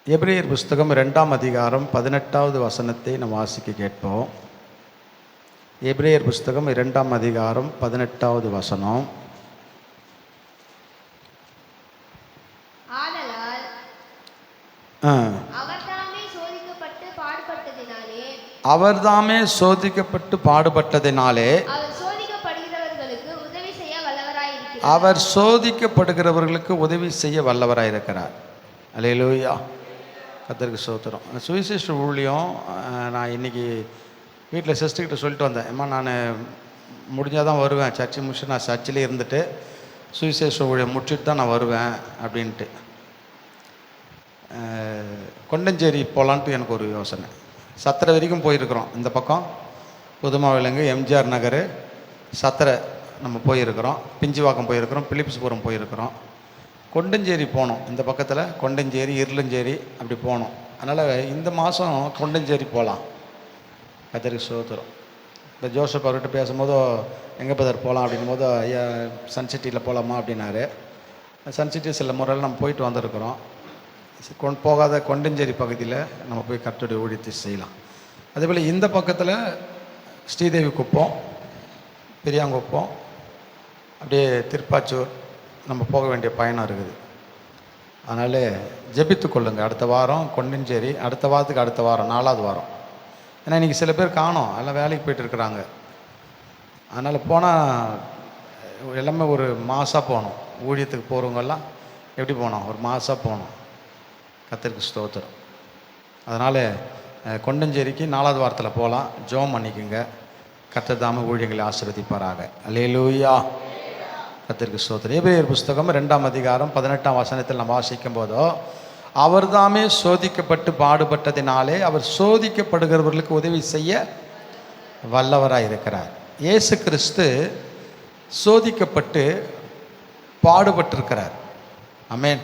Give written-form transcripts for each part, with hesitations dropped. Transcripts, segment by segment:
எபிரேயர் புஸ்தகம் 2ஆம் அதிகாரம் 18வது வசனத்தை நாம் வாசிக்க கேட்போம். எபிரேயர் புஸ்தகம் 2ஆம் அதிகாரம் 18வது வசனம். ஆதலால் அவர்தாமே சோதிக்கப்பட்டு பாடுபட்டதினாலே அவர் சோதிக்கப்படுகிறவர்களுக்கு உதவி செய்ய வல்லவராயிருக்கிறார். அல்லேலூயா, கர்த்தருக்கு ஸ்தோத்திரம். சுவிசேஷ ஊழியம் நான் இன்றைக்கி வீட்டில் சிஸ்டர்கிட்ட சொல்லிட்டு வந்தேன். அம்மா, நான் முடிஞ்சால் தான் வருவேன், சர்ச்சை முடிச்சு நான் சர்ச்சிலே இருந்துட்டு சுவிசேஷ ஊழியம் முடிச்சுட்டு தான் நான் வருவேன் அப்படின்ட்டு. கொண்டஞ்சேரி போகலான்ட்டு எனக்கு ஒரு யோசனை. சத்திரை வரைக்கும் போயிருக்கிறோம். இந்த பக்கம் புதுமாவிலங்கு, எம்ஜிஆர் நகர், சத்திரை நம்ம போயிருக்கிறோம், பிஞ்சுவாக்கம் போயிருக்கிறோம், பிலிப்ஸ்புரம் போயிருக்கிறோம். கொண்டஞ்சேரி போனோம். இந்த பக்கத்தில் கொண்டஞ்சேரி, இருளஞ்சேரி அப்படி போனோம். அதனால் இந்த மாதம் கொண்டஞ்சேரி போகலாம். கர்த்தருக்கு ஸ்தோத்திரம். இப்போ ஜோசப் அவர்கிட்ட பேசும்போதோ எங்கே பதர் போகலாம் அப்படின் போது, ஐயா சன்சிட்டியில் போகலாமா அப்படின்னாரு. சன்சிட்டி சில முறையில் நம்ம போயிட்டு வந்திருக்கிறோம். போகாத கொண்டஞ்சேரி பகுதியில் நம்ம போய் கர்த்தருடைய ஊழியத்தை செய்யலாம். அதேபோல் இந்த பக்கத்தில் ஸ்ரீதேவி குப்பம், பெரியாங்குப்பம், அப்படியே திருப்பாச்சூர் நம்ம போக வேண்டிய பயணம் இருக்குது. அதனால் ஜெபித்து கொள்ளுங்கள். அடுத்த வாரம் கொண்டஞ்சேரி, அடுத்த வாரத்துக்கு அடுத்த வாரம் 4வது வாரம். ஏன்னா இன்றைக்கி சில பேர் காணோம், எல்லாம் வேலைக்கு போய்ட்டு இருக்கிறாங்க. அதனால் போனால் எல்லாமே ஒரு மாதம் போகணும். ஊழியத்துக்கு போகிறவங்கெல்லாம் எப்படி போனோம்? ஒரு மாதம் போகணும். கர்த்தருக்கு ஸ்தோத்திரம். அதனால் கொண்டஞ்சேரிக்கு 4வது வாரத்தில் போகலாம். ஜெபம் பண்ணிக்கோங்க. கர்த்தர் தாமே ஊழியங்களை ஆசீர்வதிப்பாராக. அல்லேலூயா, கர்த்தருக்கு ஸ்தோத்திரம். எபிரேயர் புஸ்தகம் 2ஆம் அதிகாரம் 18ஆம் வசனத்தில் நாம் வாசிக்கும் போதோ, அவர் தாமே சோதிக்கப்பட்டு பாடுபட்டதினாலே அவர் சோதிக்கப்படுகிறவர்களுக்கு உதவி செய்ய வல்லவராக இருக்கிறார். இயேசு கிறிஸ்து சோதிக்கப்பட்டு பாடுபட்டிருக்கிறார். ஆமென்.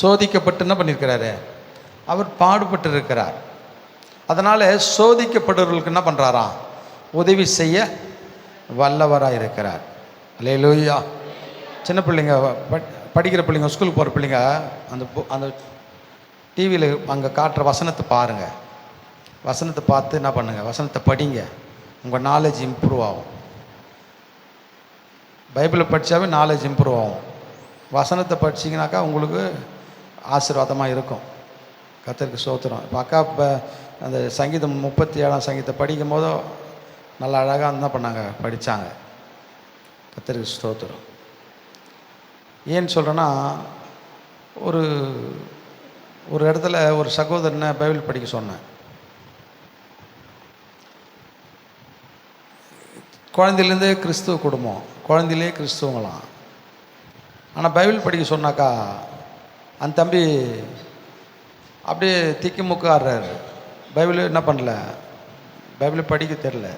சோதிக்கப்பட்டு என்ன பண்ணியிருக்கிறாரு? அவர் பாடுபட்டு இருக்கிறார். அதனால் சோதிக்கப்படுறவர்களுக்கு என்ன பண்ணுறாராம்? உதவி செய்ய வல்லவராக இருக்கிறார். அல்லேலூயா. சின்ன பிள்ளைங்க, படிக்கிற பிள்ளைங்க, ஸ்கூலுக்கு போகிற பிள்ளைங்க அந்த டிவியில் அங்கே காட்டுற வசனத்தை பாருங்கள். வசனத்தை பார்த்து என்ன பண்ணுங்கள்? வசனத்தை படிங்க. உங்கள் நாலேஜ் இம்ப்ரூவ் ஆகும். பைபிளை படித்தாவே நாலேஜ் இம்ப்ரூவ் ஆகும். வசனத்தை படிச்சிங்கனாக்கா உங்களுக்கு ஆசீர்வாதமாக இருக்கும். கர்த்தருக்கு ஸ்தோத்திரம். இப்போ அக்கா இப்போ அந்த சங்கீதம் 37ஆம் சங்கீதத்தை படிக்கும் போதோ நல்லா அழகாக என்ன பண்ணாங்க? படித்தாங்க. கர்த்தருக்கு ஸ்தோத்திரம். ஏன்னு சொல்கிறேன்னா, ஒரு இடத்துல ஒரு சகோதரனை பைபிள் படிக்க சொன்னேன். குழந்தையிலேருந்தே கிறிஸ்துவ குடும்பம், குழந்தையிலே கிறிஸ்துவங்களாம். ஆனால் பைபிள் படிக்க சொன்னாக்கா அந்த தம்பி அப்படியே திக்கி முக்கு ஆடுறாரு. பைபிள் என்ன பண்ணல, பைபிள் படிக்க தெரில.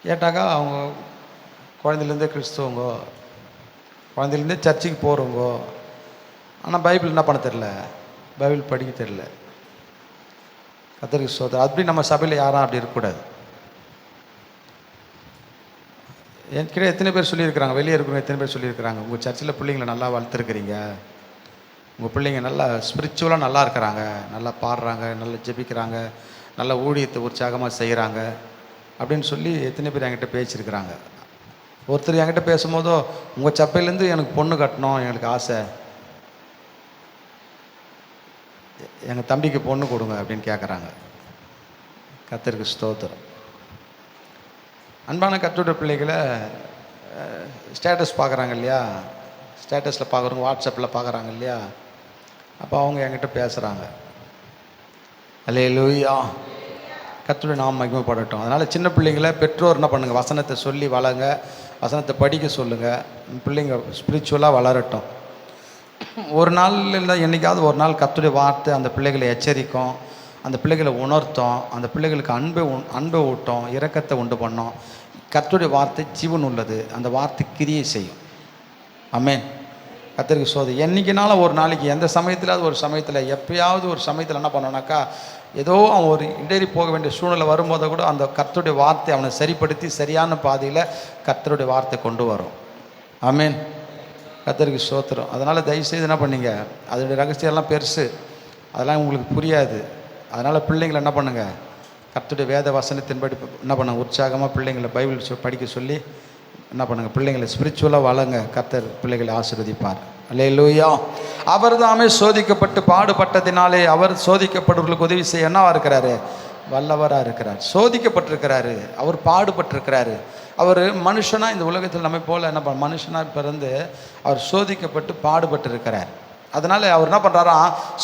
கேட்டாக்கா அவங்க குழந்தையிலேருந்தே கிறிஸ்துவங்கோ, குழந்தையிலேருந்தே சர்ச்சுக்கு போகிறவங்கோ, ஆனால் பைபிள் என்ன பண்ண தெரில, பைபிள் படிக்க தெரில. கர்த்தருக்கு ஸ்தோத்திரம். அப்படி நம்ம சபையில் யாரும் அப்படி இருக்கக்கூடாது. என்கிட்ட எத்தனை பேர் சொல்லியிருக்கிறாங்க, வெளியே இருக்கிறவங்க எத்தனை பேர் சொல்லியிருக்கிறாங்க, உங்கள் சர்ச்சில் பிள்ளைங்களை நல்லா வளர்த்துருக்கிறீங்க, உங்கள் பிள்ளைங்க நல்லா ஸ்பிரிச்சுவலாக நல்லா இருக்கிறாங்க, நல்லா பாடுறாங்க, நல்லா ஜெபிக்கிறாங்க, நல்லா ஊழியத்தை உற்சாகமாக செய்கிறாங்க அப்படின்னு சொல்லி எத்தனை பேர் என்கிட்ட பேசியிருக்கிறாங்க. ஒருத்தர் என்கிட்ட பேசும்போதோ, உங்கள் சப்பையிலேருந்து எனக்கு பொண்ணு கட்டணும், எங்களுக்கு ஆசை, எங்கள் தம்பிக்கு பொண்ணு கொடுங்க அப்படின்னு கேட்குறாங்க. கர்த்தருக்கு ஸ்தோத்திரம். அன்பான கர்த்தருடைய பிள்ளைகளை ஸ்டேட்டஸ் பார்க்குறாங்க இல்லையா? ஸ்டேட்டஸில் பார்க்குறவங்க வாட்ஸ்அப்பில் பார்க்குறாங்க இல்லையா? அப்போ அவங்க என்கிட்ட பேசுகிறாங்க. அல்லேலூயா, கர்த்தருடைய நாமம் மகிமைப்படட்டும். அதனால் சின்ன பிள்ளைங்களை பெற்றோர் என்ன பண்ணுங்கள்? வசனத்தை சொல்லி வளங்க, வசனத்தை படிக்க சொல்லுங்கள். பிள்ளைங்க ஸ்பிரிச்சுவலாக வளரட்டும். ஒரு நாள் இல்லை, என்றைக்காவது ஒரு நாள் கர்த்தருடைய வார்த்தை அந்த பிள்ளைகளை எச்சரிக்கும், அந்த பிள்ளைகளை உணர்த்தும், அந்த பிள்ளைகளுக்கு அன்பை ஊட்டும், இரக்கத்தை உண்டு பண்ணோம். கர்த்தருடைய வார்த்தை ஜீவன் உள்ளது. அந்த வார்த்தை கிரியை செய்யும். ஆமென். கர்த்தருக்கு ஸ்தோத்திரம். என்றைக்குனாலும் ஒரு நாளைக்கு எந்த சமயத்திலாவது ஒரு சமயத்தில், எப்பயாவது ஒரு சமயத்தில் என்ன பண்ணோன்னாக்கா, ஏதோ அவன் ஒரு இடறி போக வேண்டிய சூழ்நிலை வரும்போது கூட அந்த கர்த்தருடைய வார்த்தை அவனை சரிப்படுத்தி சரியான பாதையில் கர்த்தருடைய வார்த்தை கொண்டு வரும். ஆமென். கர்த்தருக்கு ஸ்தோத்திரம். அதனால் தயவுசெய்து என்ன பண்ணீங்க, அதோடைய ரகசியம்லாம் பெருசு. அதெல்லாம் உங்களுக்கு புரியாது. அதனால் பிள்ளைங்களை என்ன பண்ணுங்கள், கர்த்தருடைய வேத வசனத்தின்படி என்ன பண்ணுங்க, உற்சாகமாக பிள்ளைங்களை பைபிள் படிக்க சொல்லி என்ன பண்ணுங்கள், பிள்ளைங்களை ஸ்பிரிச்சுவலாக வளங்க. கர்த்தர் பிள்ளைகளை ஆசீர்வதிப்பார். அல்லேலூயா. அவர் தாமே சோதிக்கப்பட்டு பாடுபட்டதினாலே அவர் சோதிக்கப்படுவர்களுக்கு உதவி செய்ய என்னவா இருக்கிறாரு, வல்லவராக இருக்கிறார். சோதிக்கப்பட்டிருக்கிறாரு, அவர் பாடுபட்டிருக்கிறாரு. அவர் மனுஷனாக இந்த உலகத்தில் நம்ம போல் என்ன பண்ண மனுஷனாக பிறந்து அவர் சோதிக்கப்பட்டு பாடுபட்டு இருக்கிறார். அதனால் அவர் என்ன பண்ணுறாரா,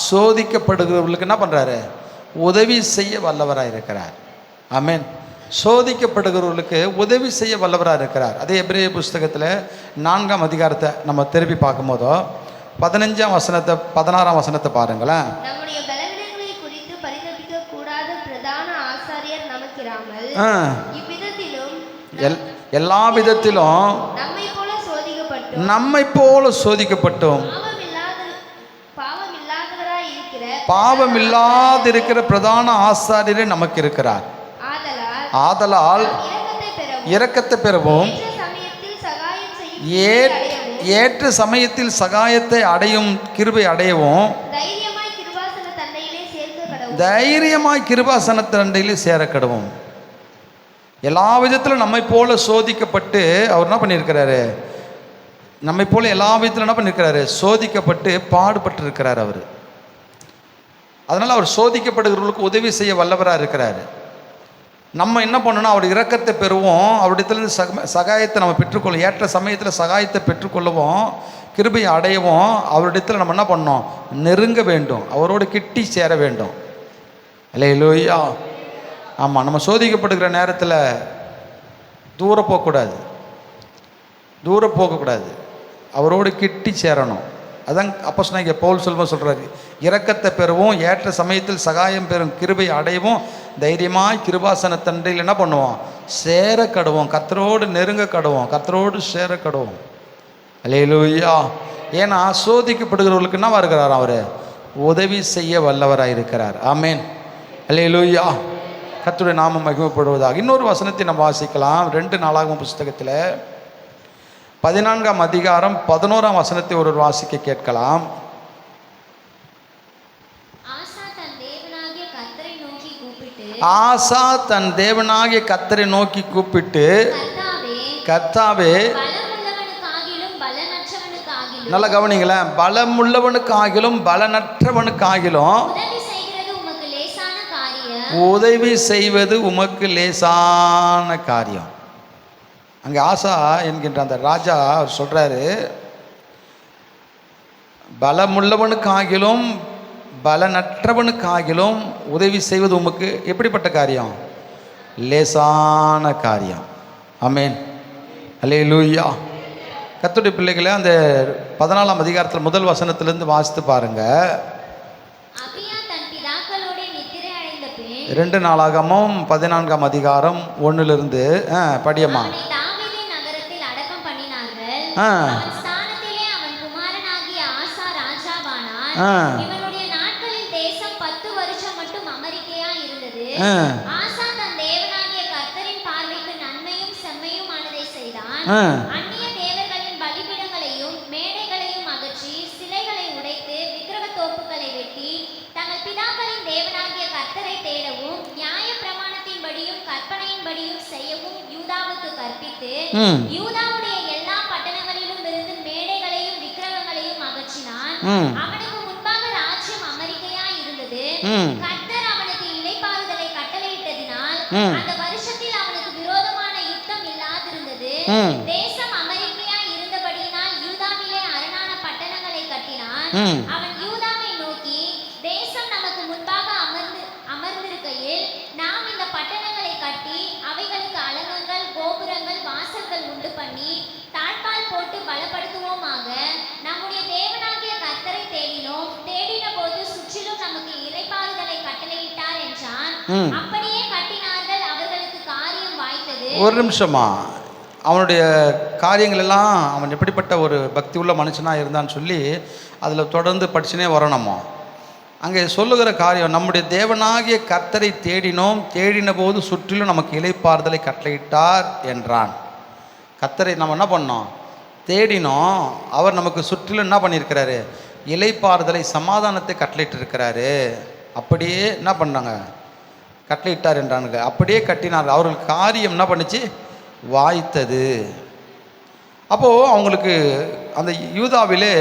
சோதிக்கப்படுகிறவர்களுக்கு என்ன பண்ணுறாரு, உதவி செய்ய வல்லவராக இருக்கிறார். ஆமென். சோதிக்கப்படுகிறவர்களுக்கு உதவி செய்ய வல்லவராக இருக்கிறார். அதே எபிரேய புஸ்தகத்தில் 4ஆம் அதிகாரத்தை நம்ம திருப்பி பார்க்கும்போதோ 15ஆம் வசனத்தை 16ஆம் வசனத்தை பாருங்களேன். நம்முடைய பலவீனங்களை குறித்து பரிதபிக்க கூடாத பிரதான ஆசாரியர் நமக்கிராமல் இவ்விதத்திலும் எல்லா விதத்திலும் நம்மை போல சோதிக்கப்பட்டும் பாவமில்லாதிருக்கிற பிரதான ஆசாரியரே நமக்கு இருக்கிறார். ஆதலால் இரக்கத்தை பெறவும் ஏற்ற சமயத்தில் சகாயத்தை அடையும் கிருபை அடையவும் தைரியமாய் கிருபாசன தண்டையிலே சேரக்கடவும். எல்லா விதத்திலும் நம்மை போல சோதிக்கப்பட்டு அவர் என்ன பண்ணியிருக்கிறாரு, நம்மை போல எல்லா விதத்திலும் என்ன பண்ணியிருக்கிறாரு, சோதிக்கப்பட்டு பாடுபட்டு இருக்கிறார் அவர். அதனால் அவர் சோதிக்கப்படுகிறவர்களுக்கு உதவி செய்ய வல்லவராக இருக்கிறாரு. நம்ம என்ன பண்ணணும், அவர் இரக்கத்தை பெறுவோம், அவரிடத்துலேருந்து சகாயத்தை நம்ம பெற்றுக்கொள்ளும், ஏற்ற சமயத்தில் சகாயத்தை பெற்றுக்கொள்ளவும் கிருபையை அடையவும் அவரிடத்தில் நம்ம என்ன பண்ணோம், நெருங்க வேண்டும், அவரோடு கிட்டி சேர வேண்டும். அல்லேலூயா. ஆமாம், நம்ம சோதிக்கப்படுகிற நேரத்தில் தூரம் போகக்கூடாது, அவரோடு கிட்டி சேரணும். அதான் அப்போஸ்தலனாகிய பவுல் சொல்கிறாரு, இரக்கத்தை பெறவும் ஏற்ற சமயத்தில் சகாயம் பெறும் கிருபை அடையவும் தைரியமாய் கிருபாசன தண்டையில் என்ன பண்ணுவோம், சேர கடுவோம், கர்த்தரோடு நெருங்க கடுவோம், கர்த்தரோடு சேர கடுவோம். அல்லேலூயா. ஏன்னா சோதிக்கப்படுகிறவர்களுக்கு என்னவா இருக்கிறார், அவர் உதவி செய்ய வல்லவராக இருக்கிறார். ஆமேன். அல்லேலூயா. கர்த்தருடைய நாமம் மகிமைப்படுவதாக. இன்னொரு வசனத்தை நம்ம வாசிக்கலாம். 2 நாளாகமம் புஸ்தகத்தில் 14ஆம் அதிகாரம் 11ஆம் வசனத்தை ஒரு வாசிக்க கேட்கலாம். ஆசா தன் தேவனாகிய கர்த்தரை நோக்கி கூப்பிட்டு கர்த்தாவே, நல்ல கவனிங்களேன், பலமுள்ளவனுக்காகிலும் பலனற்றவனுக்காகிலும் உதவி செய்வது உமக்கு லேசான காரியம். அங்கே ஆசா என்கின்ற அந்த ராஜா அவர் சொல்கிறாரு, பலமுள்ளவனுக்காகிலும் பலனற்றவனுக்காகிலும் உதவி செய்வது உமக்கு எப்படிப்பட்ட காரியம், லேசான காரியம். ஆமேன். அல்லேலூயா. கர்த்தருடைய பிள்ளைகளை அந்த 14ஆம் அதிகாரத்தில் முதல் வசனத்திலிருந்து வாசித்து பாருங்க. 2 நாளாகமும் 14ஆம் அதிகாரம் 1லிருந்து படியம்மா. இவனுடைய நாட்களில் தேசம் 10 வருஷம் மட்டும் அமெரிக்கையா இருந்தது. ஆசா தன் தேவனாகிய கர்த்தரின் பார்வைக்கு நன்மையும் செம்மையுமானதை செய்தான். அந்நிய தேவர்களின் பலிபீடங்களையும் மேடைகளையும் அகற்றி சிலைகளை உடைத்து விக்கிரக தோப்புகளை வெட்டி தங்கள் பிதாக்களின் தேவனாகிய கர்த்தரை தேடவும் நியாய பிரமாணத்தின்படியும் கற்பனையின்படியும் செய்யவும் யூதாவுக்கு கற்பித்து யூதாவுடைய எல்லா பட்டணங்களிலும் இருந்து மேடைகளையும் விக்கிரகங்களையும் அகற்றினான். அவனுக்கு முன்பாக ராஜ்யம் அமெரிக்கையா இருந்தது. கர்த்தர் அவனுக்கு இளைப்பாறுதலை கட்டளையிட்டதினால் அந்த வருஷத்தில் அவனுக்கு விரோதமான யுத்தம் இல்லாதிருந்தது. தேசம் அமெரிக்கையா இருந்தபடியினால் யூதாவிலே அரணான பட்டணங்களை கட்டினான். அவன் யூதாவை நோக்கி, தேசம் நமக்கு முன்பாக அமர்ந்திருக்கையில் நாம் இந்த பட்டணங்களை கட்டி அவைகளுக்கு அலங்கங்கள் கோபுரங்கள் வாசல்கள் உண்டு பண்ணி தாழ்பால் போட்டு பலப்படுத்துவோமாக. நம்முடைய தேவனாகிய கர்த்தரை தேடினோம், தேடின போது சுற்றிலும் நமக்கு இளைப்பாறுதலை கட்டளையிட்டார் என்றான். அப்படியே கட்டினார்கள், அவர்களுக்கு காரியம் வாய்த்தது. ஒரு நிமிஷமா, அவனுடைய காரியங்கள் எல்லாம் அவன் எப்படிப்பட்ட ஒரு பக்தி உள்ள மனுஷனாக இருந்தான்னு சொல்லி அதில் தொடர்ந்து படிச்சுனே வரணுமோ. அங்கே சொல்லுகிற காரியம், நம்முடைய தேவனாகிய கர்த்தரை தேடினோம், தேடின போது சுற்றிலும் நமக்கு இளைப்பாறுதலை கட்டளையிட்டார் என்றான். கர்த்தரை நம்ம என்ன பண்ணோம், தேடினோம், அவர் நமக்கு சுற்றிலும் என்ன பண்ணியிருக்கிறாரு, இளைப்பாறுதலை, சமாதானத்தை கட்டளையிட்டு இருக்கிறாரு. அப்படியே என்ன பண்ணாங்க, கட்டளையிட்டார் என்றானுங்க. அப்படியே கட்டினார்கள். அவர்கள் காரியம் என்ன பண்ணுச்சு, வாய்த்தது. அப்போது அவங்களுக்கு அந்த யூதாவிலே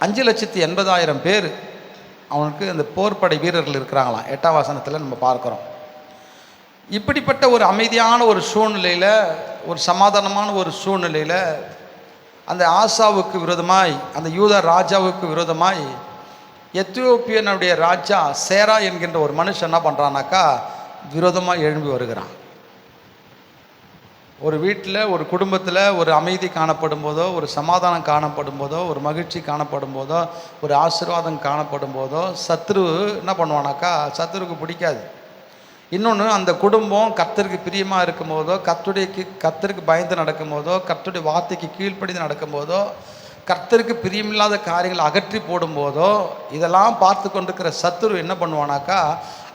5,80,000 பேர் அவனுக்கு அந்த போர்ப்படை வீரர்கள் இருக்கிறாங்களாம். 8ஆம் வசனத்தில் நம்ம பார்க்குறோம். இப்படிப்பட்ட ஒரு அமைதியான ஒரு சூழ்நிலையில், ஒரு சமாதானமான ஒரு சூழ்நிலையில் அந்த ஆசாவுக்கு விரோதமாய், அந்த யூதா ராஜாவுக்கு விரோதமாய் எத்தியோப்பியனுடைய ராஜா சேரா என்கின்ற ஒரு மனுஷன் என்ன பண்ணுறான்னாக்கா விரோதமாக எழும்பி வருகிறான். ஒரு வீட்டில், ஒரு குடும்பத்தில் ஒரு அமைதி காணப்படும் போதோ, ஒரு சமாதானம் காணப்படும் போதோ, ஒரு மகிழ்ச்சி காணப்படும் போதோ, ஒரு ஆசீர்வாதம் காணப்படும் போதோ சத்ரு என்ன பண்ணுவானாக்கா, சத்ருக்கு பிடிக்காது. இன்னொன்று, அந்த குடும்பம் கர்த்தருக்கு பிரியமாக இருக்கும் போதோ, கர்த்தருக்கு பயந்து நடக்கும் போதோ, கர்த்தருடைய வார்த்தைக்கு கீழ்ப்படிந்து நடக்கும் போதோ, கர்த்தருக்கு பிரியமில்லாத காரியங்களை அகற்றி போடும்போதோ, இதெல்லாம் பார்த்து கொண்டிருக்கிற சத்ரு என்ன பண்ணுவானாக்கா,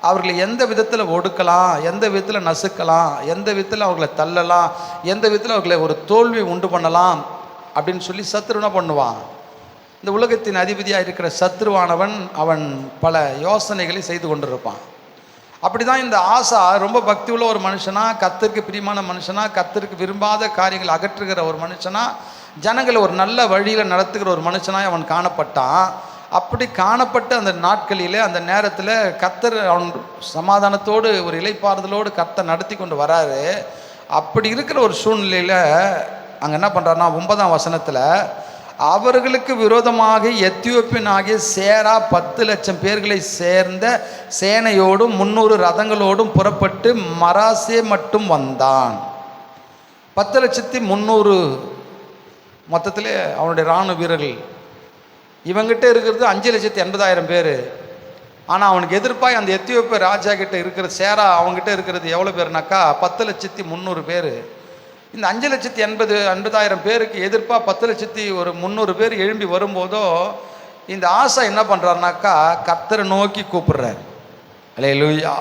அவர்களை எந்த விதத்தில் ஒடுக்கலாம், எந்த விதத்தில் நசுக்கலாம், எந்த விதத்தில் அவர்களை தள்ளலாம், எந்த விதத்தில் அவர்களை ஒரு தோல்வி உண்டு பண்ணலாம் அப்படின்னு சொல்லி சத்ரு என்ன பண்ணுவான். இந்த உலகத்தின் அதிபதியாக இருக்கிற சத்ருவானவன் அவன் பல யோசனைகளை செய்து கொண்டிருப்பான். அப்படி தான் இந்த ஆசா ரொம்ப பக்தி உள்ள ஒரு மனுஷனா, கர்த்தருக்கு பிரியமான மனுஷனா, கர்த்தருக்கு விரும்பாத காரியங்களை அகற்றுகிற ஒரு மனுஷனா, ஜனங்களை ஒரு நல்ல வழியில் நடத்துகிற ஒரு மனுஷனாய் அவன் காணப்பட்டான். அப்படி காணப்பட்ட அந்த நாட்களில், அந்த நேரத்தில் கர்த்தர் அவன் சமாதானத்தோடு ஒரு இளைப்பாறுதலோடு கர்த்தர் நடத்தி கொண்டு வராரு. அப்படி இருக்கிற ஒரு சூழ்நிலையில் அங்கே என்ன பண்ணுறாருன்னா 9ஆம் வசனத்தில், அவர்களுக்கு விரோதமாக எத்தியோப்பியனாகிய சேரா 10,00,000 பேர்களை சேர்ந்த சேனையோடும் 300 ரதங்களோடும் புறப்பட்டு மராசே மட்டும் வந்தான். 10,300 மொத்தத்தில் அவனுடைய இராணுவ வீரர்கள். இவங்கிட்ட இருக்கிறது 5,80,000 பேர். ஆனால் அவனுக்கு எதிர்ப்பாய் அந்த எத்தியோப்பிய ராஜா கிட்ட இருக்கிற சேரா அவங்ககிட்ட இருக்கிறது எவ்வளோ பேர்னாக்கா 10,300 பேர். இந்த 5,80,000 பேருக்கு எதிர்ப்பாக 10,300 பேர் எழும்பி வரும்போதோ இந்த ஆசா என்ன பண்ணுறாருனாக்கா கர்த்தரை நோக்கி கூப்பிடுறார். அல்லேலூயா,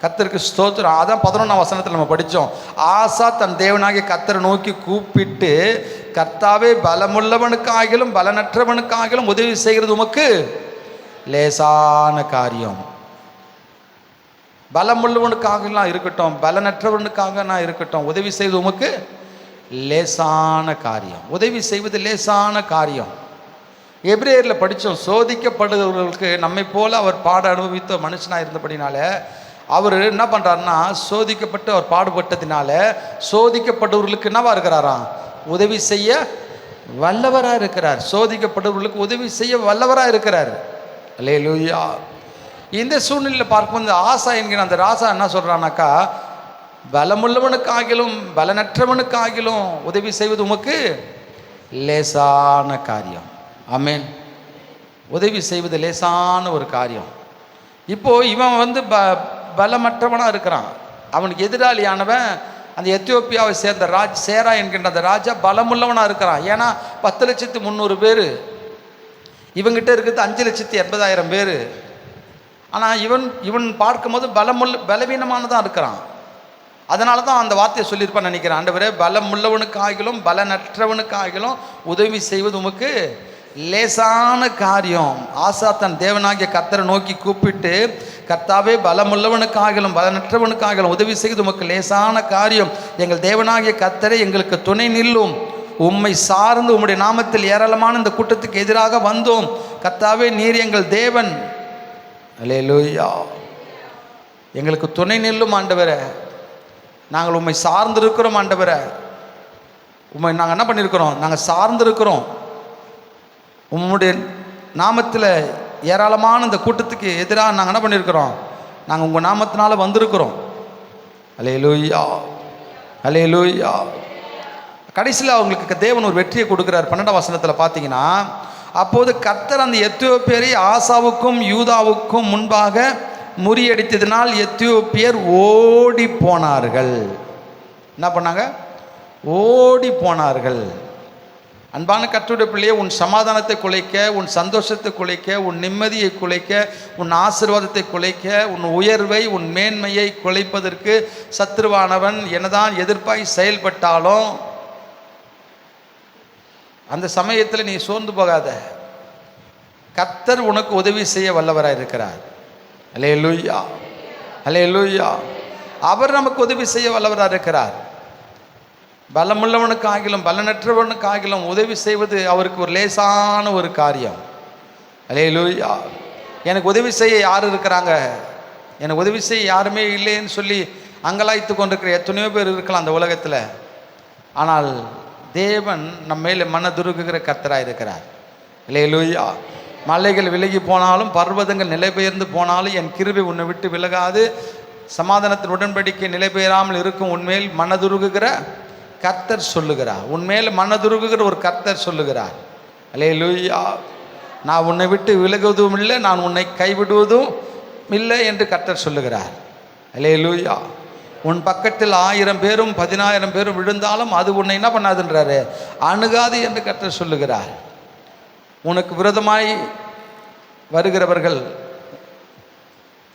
கர்த்தருக்கு ஸ்தோத்திரம். அதான் 11ஆம் வசனத்தில் நம்ம படித்தோம். ஆசா தன் தேவனாகிய கர்த்தரை நோக்கி கூப்பிட்டு, கர்த்தாவே, பலமுள்ளவனுக்காகிலும் பலனற்றவனுக்காகிலும் உதவி செய்கிறது உமக்கு லேசான காரியம். பலமுள்ளவனுக்காகலாம் இருக்கட்டும், பலனற்றவனுக்காக நான் இருக்கட்டும், உதவி செய்வது உமக்கு லேசான காரியம். உதவி செய்வது லேசான காரியம். எபிரேயரில் படித்தோம், சோதிக்கப்படுகிறவர்களுக்கு நம்மை போல அவர் பாட அனுபவித்த மனுஷனாக இருந்தபடினால அவர் என்ன பண்ணுறாருன்னா, சோதிக்கப்பட்டு அவர் பாடுபட்டதினால சோதிக்கப்பட்டவர்களுக்கு என்னவா இருக்கிறாராம், உதவி செய்ய வல்லவராக இருக்கிறார். சோதிக்கப்பட்டவர்களுக்கு உதவி செய்ய வல்லவராக இருக்கிறார். அல்லேலூயா. இந்த சூழ்நிலையில் பார்க்கும்போது ஆசா என்கிற அந்த ராசா என்ன சொல்கிறானாக்கா, பலமுள்ளவனுக்காகிலும் பலனற்றவனுக்காகிலும் உதவி செய்வது உமக்கு லேசான காரியம். ஆமென். உதவி செய்வது லேசான ஒரு காரியம். இப்போது இவன் பலமற்றவனாக இருக்கிறான். அவனுக்கு எதிராளியானவன் அந்த எத்தியோப்பியாவை சேர்ந்த சேரா என்கின்ற அந்த ராஜா பலமுள்ளவனாக இருக்கிறான். ஏன்னா 10,300 பேர், இவங்கிட்ட இருக்கிறது 5,80,000 பேர். ஆனால் இவன் பார்க்கும்போது பலவீனமானதான் இருக்கிறான். அதனால தான் அந்த வார்த்தையை சொல்லியிருப்பான்னு நினைக்கிறேன். ஆண்டவரே, பலமுள்ளவனுக்காகிலும் பலனற்றவனுக்காகிலும் உதவி செய்வது உமக்கு லேசான காரியம். ஆசா தன் தேவனாகிய கர்த்தரை நோக்கி கூப்பிட்டு, கர்த்தாவே, பலமுள்ளவனுக்காகிலும் பலனற்றவனுக்காகிலும் உதவி செய்வது உமக்கு லேசான காரியம். எங்கள் தேவனாகிய கர்த்தரை, எங்களுக்கு துணை நில்லும். உம்மை சார்ந்து உம்முடைய நாமத்தில் ஏராளமான இந்த கூட்டத்துக்கு எதிராக வந்தோம். கர்த்தாவே, நீர் எங்கள் தேவன். அல்லேலூயா. எங்களுக்கு துணை நில்லும் ஆண்டவரே. நாங்கள் உம்மை சார்ந்திருக்கிறோம் ஆண்டவரே. உம்மை நாங்கள் என்ன பண்ணியிருக்கிறோம், நாங்கள் சார்ந்திருக்கிறோம். உம்முடைய நாமத்தில் ஏராளமான இந்த கூட்டத்துக்கு எதிராக நாங்கள் என்ன பண்ணியிருக்கிறோம், நாங்கள் உங்கள் நாமத்தினால வந்திருக்கிறோம். அல்லேலூயா, அல்லேலூயா. கடைசியில் அவங்களுக்கு தேவன் ஒரு வெற்றியை கொடுக்குறார். 12ஆம் வசனத்தில் பார்த்தீங்கன்னா, அப்போது கர்த்தர் அந்த எத்தியோப்பியரை ஆசாவுக்கும் யூதாவுக்கும் முன்பாக முறியடித்ததினால் எத்தியோப்பியர் ஓடி போனார்கள். என்ன பண்ணாங்க, ஓடி போனார்கள். அன்பான கர்த்தருடைய பிள்ளையே, உன் சமாதானத்தை குலைக்க, உன் சந்தோஷத்தை குலைக்க, உன் நிம்மதியை குலைக்க, உன் ஆசீர்வாதத்தை குலைக்க, உன் உயர்வை, உன் மேன்மையை குலைப்பதற்கு சத்ருவானவன் என்னதான் எதிர்ப்பாய் செயல்பட்டாலும் அந்த சமயத்தில் நீ சோர்ந்து போகாத. கர்த்தர் உனக்கு உதவி செய்ய வல்லவராக இருக்கிறார். அல்லேலூயா, அல்லேலூயா. அவர் நமக்கு உதவி செய்ய வல்லவராக இருக்கிறார். பலமுள்ளவனுக்கு ஆகிலும் பலனற்றவனுக்கு ஆகிலும் உதவி செய்வது அவருக்கு ஒரு லேசான ஒரு காரியம். அல்லேலூயா. எனக்கு உதவி செய்ய யார் இருக்கிறாங்க, எனக்கு உதவி செய்ய யாருமே இல்லைன்னு சொல்லி அங்கலாய்த்து கொண்டிருக்கிற எத்தனையோ பேர் இருக்கலாம் அந்த உலகத்தில். ஆனால் தேவன் நம்ம மேலே மனதுருகுகிற கர்த்தராக இருக்கிறார். அல்லேலூயா. மலைகள் விலகி போனாலும் பர்வதங்கள் நிலை பெயர்ந்து போனாலும் என் கிருபை உன்னை விட்டு விலகாது, சமாதானத்தின் உடன்படிக்கை நிலை பெயராமல் இருக்கும் உன்மேல் மனதுருகுகிற கர்த்தர் சொல்லுகிறார். உன்மேல் மனதுருகுகிற ஒரு கர்த்தர் சொல்லுகிறார். அல்லேலூயா. நான் உன்னை விட்டு விலகுவதும் இல்லை, நான் உன்னை கைவிடுவதும் இல்லை என்று கர்த்தர் சொல்லுகிறார். அல்லேலூயா. உன் பக்கத்தில் 1000 பேரும் 10,000 பேரும் விழுந்தாலும் அது உன்னை என்ன பண்ணாதுன்றாரு, அணுகாது என்று கர்த்தர் சொல்லுகிறார். உனக்கு விரோதமாய் வருகிறவர்கள்,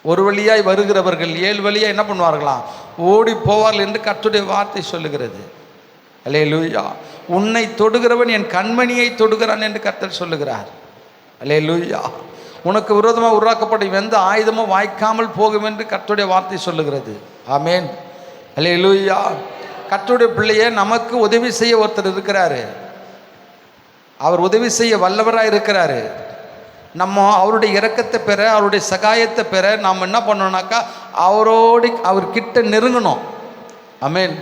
ஒரு வழியாய் வருகிறவர்கள் 7 வழியாக என்ன பண்ணுவார்களாம், ஓடி போவார்கள் என்று கர்த்தருடைய வார்த்தை சொல்லுகிறது. அல்லேலூயா. உன்னை தொடுகிறவன் என் கண்மணியை தொடுகிறான் என்று கர்த்தர் சொல்லுகிறார். அல்லேலூயா. உனக்கு விரோதமாக உருவாக்கப்படும் எந்த ஆயுதமும் வாய்க்காமல் போகும் என்று கர்த்தருடைய வார்த்தை சொல்லுகிறது. ஆமேன். அல்லேலூயா. கர்த்தருடைய பிள்ளையே, நமக்கு உதவி செய்ய ஒருத்தர் இருக்கிறாரு. அவர் உதவி செய்ய வல்லவராக இருக்கிறாரு. நம்ம அவருடைய இரக்கத்தை பெற, அவருடைய சகாயத்தை பெற நாம் என்ன பண்ணோம்னாக்கா அவர்கிட்ட நெருங்கணும். ஆமேன்.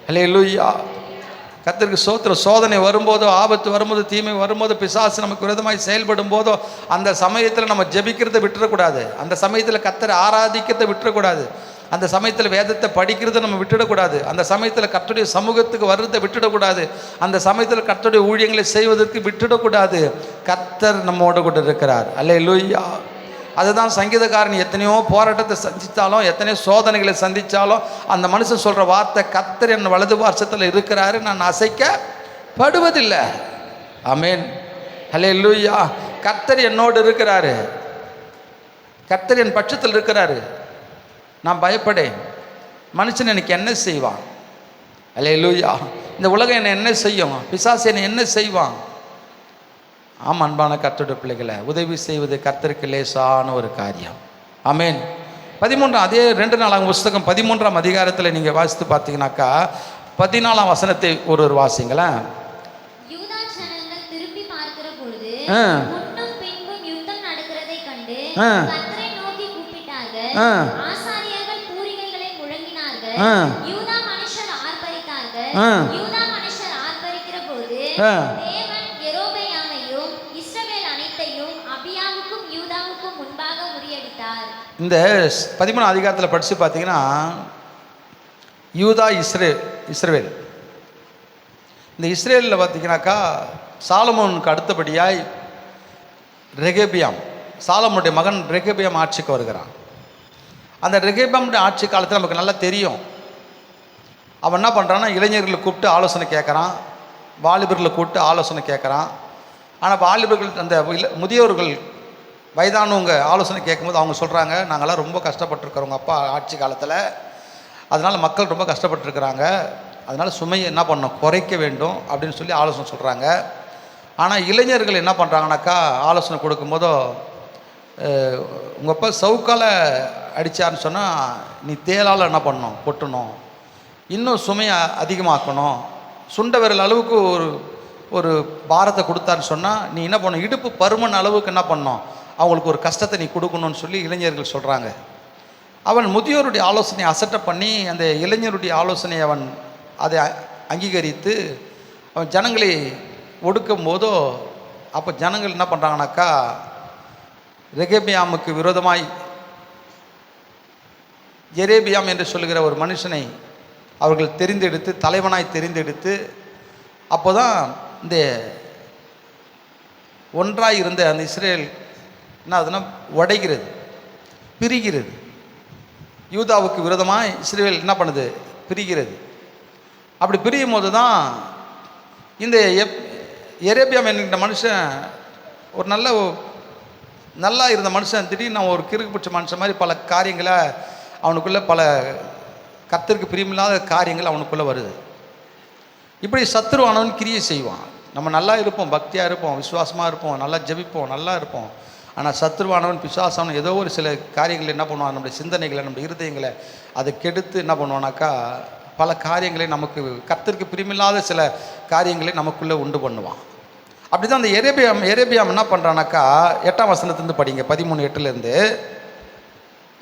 அல்லேலூயா. கர்த்தருக்கு ஸ்தோத்திரம். சோதனை வரும்போதோ, ஆபத்து வரும்போது, தீமை வரும்போது, பிசாசு நமக்கு விரோதமாய் செயல்படும் போதோ அந்த சமயத்தில் நம்ம ஜெபிக்கிறதை விட்டுறக்கூடாது. அந்த சமயத்தில் கர்த்தரை ஆராதிக்கிறதை விட்டுறக்கூடாது. அந்த சமயத்தில் வேதத்தை படிக்கிறதை நம்ம விட்டுடக்கூடாது. அந்த சமயத்தில் கர்த்தருடைய சமூகத்துக்கு வர்றதை விட்டுடக்கூடாது. அந்த சமயத்தில் கர்த்தருடைய ஊழியங்களை செய்வதற்கு விட்டுடக்கூடாது. கர்த்தர் நம்மோட கூட இருக்கிறார். அல்லேலூயா. அதுதான் சங்கீதக்காரன் எத்தனையோ போராட்டத்தை சந்தித்தாலும், எத்தனையோ சோதனைகளை சந்தித்தாலும் அந்த மனுஷன் சொல்கிற வார்த்தை, கர்த்தர் என் வலது பார்சத்தில் இருக்கிறாரு, நான் அசைக்கப்படுவதில்லை. ஆமேன். அல்லேலூயா. கர்த்தர் என்னோடு இருக்கிறாரு, கர்த்தர் என் பட்சத்தில் இருக்கிறாரு, நான் பயப்படேன். மனுஷன் எனக்கு என்ன செய்வான்? அல்லேலூயா. இந்த உலகம் என்னை என்ன செய்யும்? பிசாசு என்னை என்ன செய்வான்? ஆமாம், அன்பான கர்த்தருடைய பிள்ளைகளை, உதவி செய்வது கர்த்தருக்கு லேசான ஒரு காரியம். ஆமேன். 13 அதே 2 நாளாம் புஸ்தகம் 13ஆம் அதிகாரத்தில் நீங்கள் வாசித்து பார்த்தீங்கன்னாக்கா 14ஆம் வசனத்தை ஒரு வாசிங்களேன். யூதா ஜனங்கள் திரும்பி பார்க்கிற பொழுது முன்னும் பின்பும் யுத்தம் நடக்கிறதை கண்டு கர்த்தரை நோக்கி கூப்பிட்டார்கள். ஆசாரியர்கள் பூரிகைகளை முழங்கினார்கள். யூதா மனுஷர் ஆர்ப்பரித்தார்கள். யூதா மனுஷர் ஆர்ப்பரிக்கிற போது தேவன் யெரொபெயாமையும் இஸ்ரவேல் அனைத்தையும் அபியாவுக்கும் யூதாவுக்கும் முன்பாக முறியடித்தார். இந்த 13ஆம் அதிகாரத்தில் படித்து பார்த்தீங்கன்னா யூதா, இஸ்ரவேல். இந்த இஸ்ரேலில் பார்த்தீங்கன்னாக்கா சாலமோனுக்கு அடுத்தபடியாய் ரெகேபியாம், சாலமோனுடைய மகன் ரெகேபியாம் ஆட்சிக்கு வருகிறான். அந்த ரெகேபியாமுடைய ஆட்சி காலத்தில் நமக்கு நல்லா தெரியும். அவன் என்ன பண்ணுறான்னா, இளைஞர்களை கூப்பிட்டு ஆலோசனை கேட்குறான், வாலிபர்களை கூப்பிட்டு ஆலோசனை கேட்குறான். ஆனால் வாலிபர்கள், அந்த முதியோர்கள், வயதானவங்க ஆலோசனை கேட்கும்போது அவங்க சொல்கிறாங்க, நாங்கள்லாம் ரொம்ப கஷ்டப்பட்டுருக்கிறோம் உங்கள் அப்பா ஆட்சி காலத்தில், அதனால் மக்கள் ரொம்ப கஷ்டப்பட்டுருக்குறாங்க, அதனால் சுமையை என்ன பண்ணணும், குறைக்க வேண்டும் அப்படின்னு சொல்லி ஆலோசனை சொல்கிறாங்க. ஆனால் இளைஞர்கள் என்ன பண்ணுறாங்கனாக்கா, ஆலோசனை கொடுக்கும்போதோ, உங்கள் அப்பா சவுக்கால் அடித்தார்னு சொன்னால் நீ தேலால் என்ன பண்ணணும், கொட்டணும், இன்னும் சுமையை அதிகமாக்கணும், சுண்ட விரல் அளவுக்கு ஒரு பாரத்தை கொடுத்தாருன்னு சொன்னால் நீ என்ன பண்ணணும், இடுப்பு பருமன் அளவுக்கு என்ன பண்ணணும், அவங்களுக்கு ஒரு கஷ்டத்தை நீ கொடுக்கணும்னு சொல்லி இளைஞர்கள் சொல்கிறாங்க. அவன் முதியோருடைய ஆலோசனையை அசட்டை பண்ணி அந்த இளைஞருடைய ஆலோசனையை அவன் அதை அங்கீகரித்து அவன் ஜனங்களை ஒடுக்கும் போதோ, அப்போ ஜனங்கள் என்ன பண்ணுறாங்கனாக்கா, ரெகேபியாமுக்கு விரோதமாய் எரேபியாம் என்று சொல்லுகிற ஒரு மனுஷனை அவர்கள் தெரிந்தெடுத்து, தலைவனாய் தெரிந்தெடுத்து, அப்போ தான் இந்த ஒன்றாய் இருந்த அந்த இஸ்ரேல் என்ன ஆகுதுன்னா உடைகிறது, பிரிகிறது. யூதாவுக்கு விரோதமாக இஸ்ரேல் என்ன பண்ணுது, பிரிகிறது. அப்படி பிரியும் போது தான் இந்த எரேபியாம் என்கிற மனுஷன், ஒரு நல்லா இருந்த மனுஷன் திடீர்னு ஒரு கிறுக்கு பிடிச்ச மனுஷன் மாதிரி பல காரியங்களை அவனுக்குள்ளே, பல கர்த்தருக்கு பிரியமில்லாத காரியங்கள் அவனுக்குள்ளே வருது. இப்படி சத்துருவானவன் கிரியை செய்வான். நம்ம நல்லா இருப்போம், பக்தியாக இருப்போம், விசுவாசமாக இருப்போம், நல்லா ஜெபிப்போம், நல்லா இருப்போம். ஆனால் சத்ருவானவன் பிசாசானவன் ஏதோ ஒரு சில காரியங்களை என்ன பண்ணுவான், நம்முடைய சிந்தனைகளை, நம்முடைய இருதயங்களை அதை கெடுத்து என்ன பண்ணுவானாக்கா பல காரியங்களை நமக்கு கர்த்தருக்கு பிரியமில்லாத சில காரியங்களை நமக்குள்ளே உண்டு பண்ணுவான். அப்படி தான் அந்த எரேபியாம் என்ன பண்ணுறானாக்கா 8ஆம் வசனத்திலிருந்து படிங்க, 13:8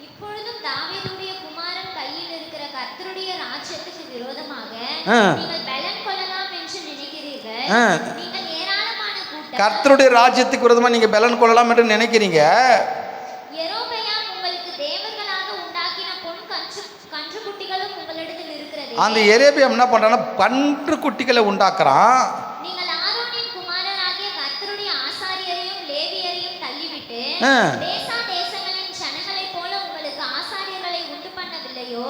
இப்பொழுதும் தாவீதுடைய குமாரன் கையில் இருக்கிற கர்த்தருடைய ராஜ்யத்துக்கு விரோதமாக நீங்கள் பலன் கொள்ளலாம் என்று நினைக்கிறீர்கள். நீங்கள் ஏராளமான கூட்டம் கர்த்தருடைய ராஜ்யத்துக்கு விரோதமாக நீங்கள் பலன் கொள்ளலாம் என்று நினைக்கிறீங்க. யெரொபெயாம் உங்களுக்கு தேவர்களாக உண்டாக்கின பொன் கன்றுக்குட்டிகளும் உங்களிடத்தில் இருக்கிறது. அந்த எரேபியாம் என்ன பண்ணுறான்னா கன்று குட்டிகளை உண்டாக்குறான். நீங்கள் ஆரோனின் குமாரராகிய கர்த்தருடைய ஆசாரியரையும் லேவியரையும் தள்ளிவிட்டு தேசங்களின் ஜனங்களைப் போல உங்களுக்கு ஆசாரியர்களை உண்டு பண்ணவில்லையோ?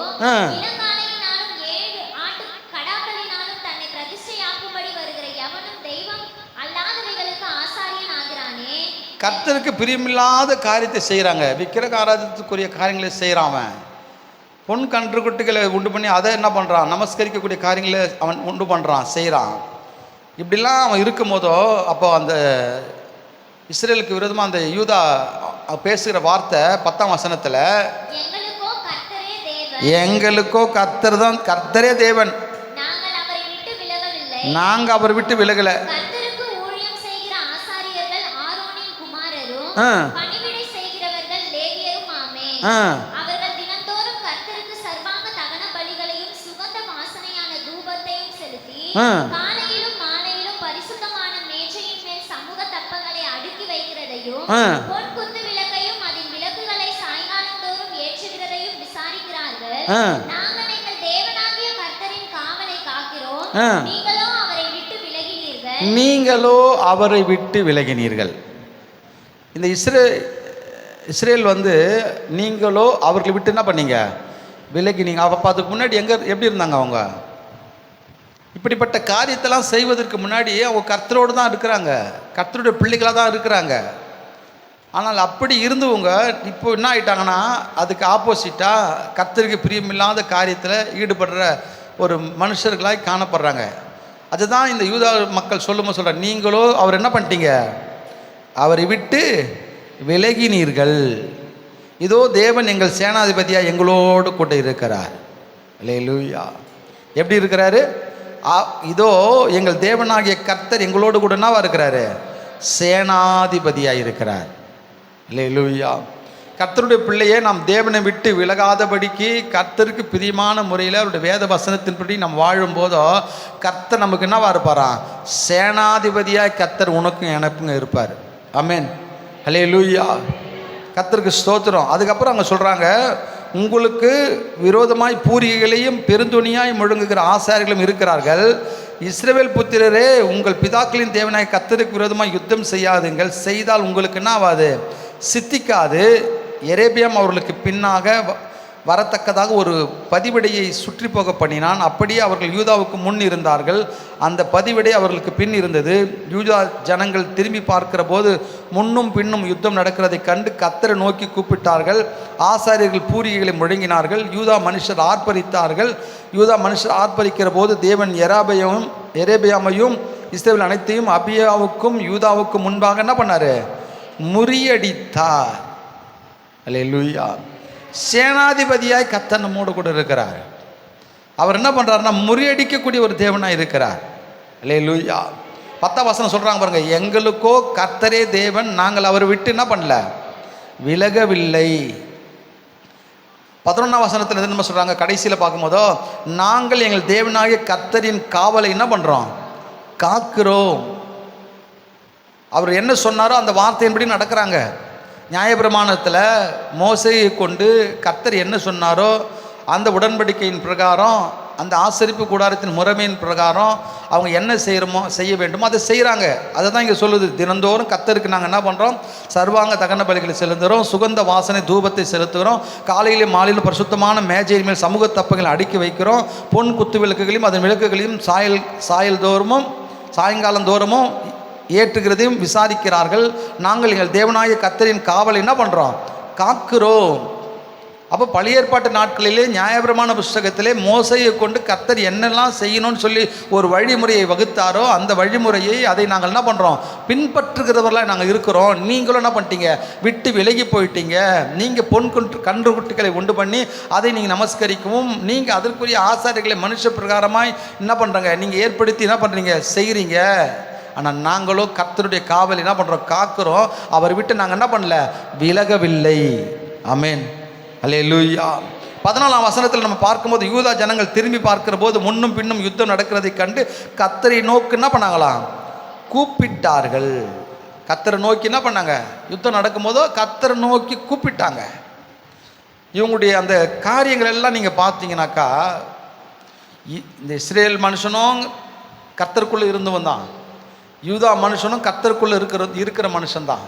இளங்காளையினாலும் 7 ஆட்டு கடாக்களினாலும் தன்னை பிரதிஷ்டையாக்கும்படி வருகிற எவனும் தெய்வம் அல்லாதவைகளுக்கு ஆசாரியன் ஆகிறானே. கர்த்தருக்கு பிரியமில்லாத காரியத்தை செய்கிறாங்க, விக்கிரக ஆராதத்துக்குரிய காரியங்களை செய்கிறான். பொன் கன்று குட்டிகளை உண்டு பண்ணி அதை என்ன பண்ணுறான், நமஸ்கரிக்கக்கூடிய காரியங்களை அவன் உண்டு பண்ணுறான், செய்கிறான். இப்படிலாம் அவன் இருக்கும் போதோ அப்போ அந்த இஸ்ரேலுக்கு விரோதமாக அந்த யூதா பேசுகிற வார்த்தை 10ஆம் வசனத்தில், எங்களுக்கோ கர்த்தர் தான், கர்த்தரே தேவன், நாங்கள் அவரை விட்டு விலகலை. பணிவிடை செய்கிறவர்கள் லேவியரும் ஆமே. அவர்கள் தினந்தோறும் கர்த்தருக்கு சர்வாங்க தகன பலிகளையும் சுகந்த வாசனையான தூபத்தையும் செலுத்தி காலையிலும் மாலையிலும் பரிசுத்தமான மேஜையின் மேல் சமூக தப்பங்களை அடுக்கி வைக்கிறதையும் பொன் குத்து விளக்கையும் அதன் விளக்குகளை சாயங்காலம் தோறும் ஏற்றுகிறதையும் விசாரிக்கிறார்கள். நாங்கள் எங்கள் தேவனாகிய கர்த்தரின் காவலை காக்கிறோம், நீங்களோ அவரை விட்டு விலகினீர்கள். இந்த இஸ்ரேல் வந்து நீங்களோ அவர்களை விட்டு என்ன பண்ணீங்க, விலகினீங்க. அப்போ அதுக்கு முன்னாடி எப்படி இருந்தாங்க அவங்க? இப்படிப்பட்ட காரியத்தெல்லாம் செய்வதற்கு முன்னாடி அவங்க கர்த்தரோடு தான் இருக்கிறாங்க, கர்த்தருடைய பிள்ளைகளாக தான் இருக்கிறாங்க. ஆனால் அப்படி இருந்தவங்க இப்போ என்ன ஆகிட்டாங்கன்னா அதுக்கு ஆப்போசிட்டாக கர்த்தருக்கு பிரியமில்லாத காரியத்தில் ஈடுபடுற ஒரு மனுஷர்களாய் காணப்படுறாங்க. அதுதான் இந்த யூதா மக்கள் சொல்லும்போது சொல்கிறாங்க, நீங்களோ அவர் என்ன பண்ணிட்டீங்க, அவரை விட்டு விலகினீர்கள். இதோ தேவன் எங்கள் சேனாதிபதியாக எங்களோடு கூட இருக்கிறார். அல்லேலூயா. எப்படி இருக்கிறாரு? இதோ எங்கள் தேவனாகிய கர்த்தர் எங்களோடு கூட என்னவா இருக்கிறாரு, சேனாதிபதியாக இருக்கிறார். அல்லேலூயா. கர்த்தருடைய பிள்ளையே நாம் தேவனை விட்டு விலகாதபடிக்கு கர்த்தருக்கு பிரியமான முறையில் அவருடைய வேத வசனத்தின்படி நாம் வாழும்போதோ கர்த்தர் நமக்கு என்னவா இருப்பாராம், சேனாதிபதியாக கர்த்தர் உனக்கும் எனக்கும் இருப்பார். ஆமென். அல்லேலூயா. கர்த்தருக்கு ஸ்தோத்திரம். அதுக்கப்புறம் அவங்க சொல்கிறாங்க, உங்களுக்கு விரோதமாய் பூரிகைகளையும் பெருந்துணியாய் முழங்குகிற ஆசாரிகளும் இருக்கிறார்கள். இஸ்ரவேல் புத்திரரே, உங்கள் பிதாக்களின் தேவனாய் கர்த்தருக்கு விரோதமாக யுத்தம் செய்யாதுங்கள், செய்தால் உங்களுக்கு என்ன ஆகாது, சித்திக்காது. எரேபியாம் அவர்களுக்கு பின்னாக வரத்தக்கதாக ஒரு பதிவிடையை சுற்றி போக பண்ணினான். அப்படியே அவர்கள் யூதாவுக்கு முன் இருந்தார்கள், அந்த பதிவிடை அவர்களுக்கு பின் இருந்தது. யூதா ஜனங்கள் திரும்பி பார்க்கிற போது முன்னும் பின்னும் யுத்தம் நடக்கிறதை கண்டு கர்த்தரை நோக்கி கூப்பிட்டார்கள். ஆசாரியர்கள் பூரிகைகளை முழங்கினார்கள், யூதா மனுஷர் ஆர்ப்பரித்தார்கள். யூதா மனுஷர் ஆர்ப்பரிக்கிற போது தேவன் எரேபியாமையும் இஸ்ரவேல் அனைத்தையும் அபியாவுக்கும் யூதாவுக்கும் முன்பாக என்ன பண்ணார், முறியடித்தார். அல்லேலூயா. சேனாதிபதியாய் கர்த்தர் நம்மோடு கூட இருக்கிறார். அவர் என்ன பண்ணுறாருன்னா முறியடிக்கக்கூடிய ஒரு தேவனாக இருக்கிறார். அல்லேலூயா. 10ஆம் வசனம் சொல்கிறாங்க பாருங்க, எங்களுக்கோ கர்த்தரே தேவன், நாங்கள் அவரை விட்டு என்ன பண்ணல, விலகவில்லை. 11ஆம் வசனத்தில் என்ன சொல்கிறாங்க, கடைசியில் பார்க்கும்போதோ, நாங்கள் எங்கள் தேவனாகிய கர்த்தரின் காவலை என்ன பண்ணுறோம், காக்கிறோம். அவர் என்ன சொன்னாரோ அந்த வார்த்தையின்படி நடக்கிறாங்க. நியாயப்பிரமாணத்தில் மோசேயை கொண்டு கர்த்தர் என்ன சொன்னாரோ அந்த உடன்படிக்கையின் பிரகாரம், அந்த ஆசரிப்பு கூடாரத்தின் முறைமையின் பிரகாரம் அவங்க என்ன செய்ய வேண்டுமோ அதை செய்கிறாங்க. அதை தான் இங்கே சொல்லுது. தினந்தோறும் கர்த்தருக்கு நாங்கள் என்ன பண்ணுறோம், சர்வாங்க தகன பலிகளை செலுத்துகிறோம், சுகந்த வாசனை தூபத்தை செலுத்துகிறோம், காலையிலும் மாலையிலும் பரிசுத்தமான மேஜையின் மேல் சமூக தப்பங்களை அடுக்கி வைக்கிறோம், பொன் குத்து விளக்குகளையும் அதன் விளக்குகளையும் சாயங்காலம் தோறுமும் ஏற்றுகிறதையும் விசாரிக்கிறார்கள். நாங்கள் எங்கள் தேவனாகிய கர்த்தரின் காவலை என்ன பண்ணுறோம், காக்கிறோம். அப்போ பழைய ஏற்பாட்டு நாட்களிலே நியாயப்பிரமாண புஸ்தகத்திலே மோசையை கொண்டு கர்த்தர் என்னெல்லாம் செய்யணும்னு சொல்லி ஒரு வழிமுறையை வகுத்தாரோ அந்த வழிமுறையை அதை நாங்கள் என்ன பண்ணுறோம், பின்பற்றுகிறவர்களாக நாங்கள் இருக்கிறோம். நீங்களும் என்ன பண்ணிட்டீங்க, விட்டு விலகி போயிட்டீங்க. நீங்கள் கன்று குட்டிகளை உண்டு பண்ணி அதை நீங்கள் நமஸ்கரிக்கவும், நீங்கள் அதற்குரிய ஆசாரிகளை மனுஷ பிரகாரமாய் என்ன பண்ணுறாங்க, நீங்கள் ஏற்படுத்தி என்ன பண்ணுறீங்க, செய்கிறீங்க. ஆனால் நாங்களோ கர்த்தருடைய காவல் என்ன பண்ணுறோம், காக்கிறோம். அவர் விட்டு நாங்கள் என்ன பண்ணல, விலகவில்லை. ஆமென், அல்லேலூயா. 14ஆம் வசனத்தில் நம்ம பார்க்கும்போது யூதா ஜனங்கள் திரும்பி பார்க்கிற போது முன்னும் பின்னும் யுத்தம் நடக்கிறதை கண்டு கர்த்தரை நோக்கி என்ன பண்ணாங்களாம், கூப்பிட்டார்கள். கர்த்தரை நோக்கி என்ன பண்ணாங்க, யுத்தம் நடக்கும்போதோ கர்த்தரை நோக்கி கூப்பிட்டாங்க. இவங்களுடைய அந்த காரியங்கள் எல்லாம் நீங்கள் பார்த்தீங்கன்னாக்கா, இந்த இஸ்ரேல் மனுஷனும் கர்த்தருக்குள்ளே இருந்தவன் தான், யூதா மனுஷனும் கர்த்தருக்குள்ளே இருக்கிற மனுஷன்தான்.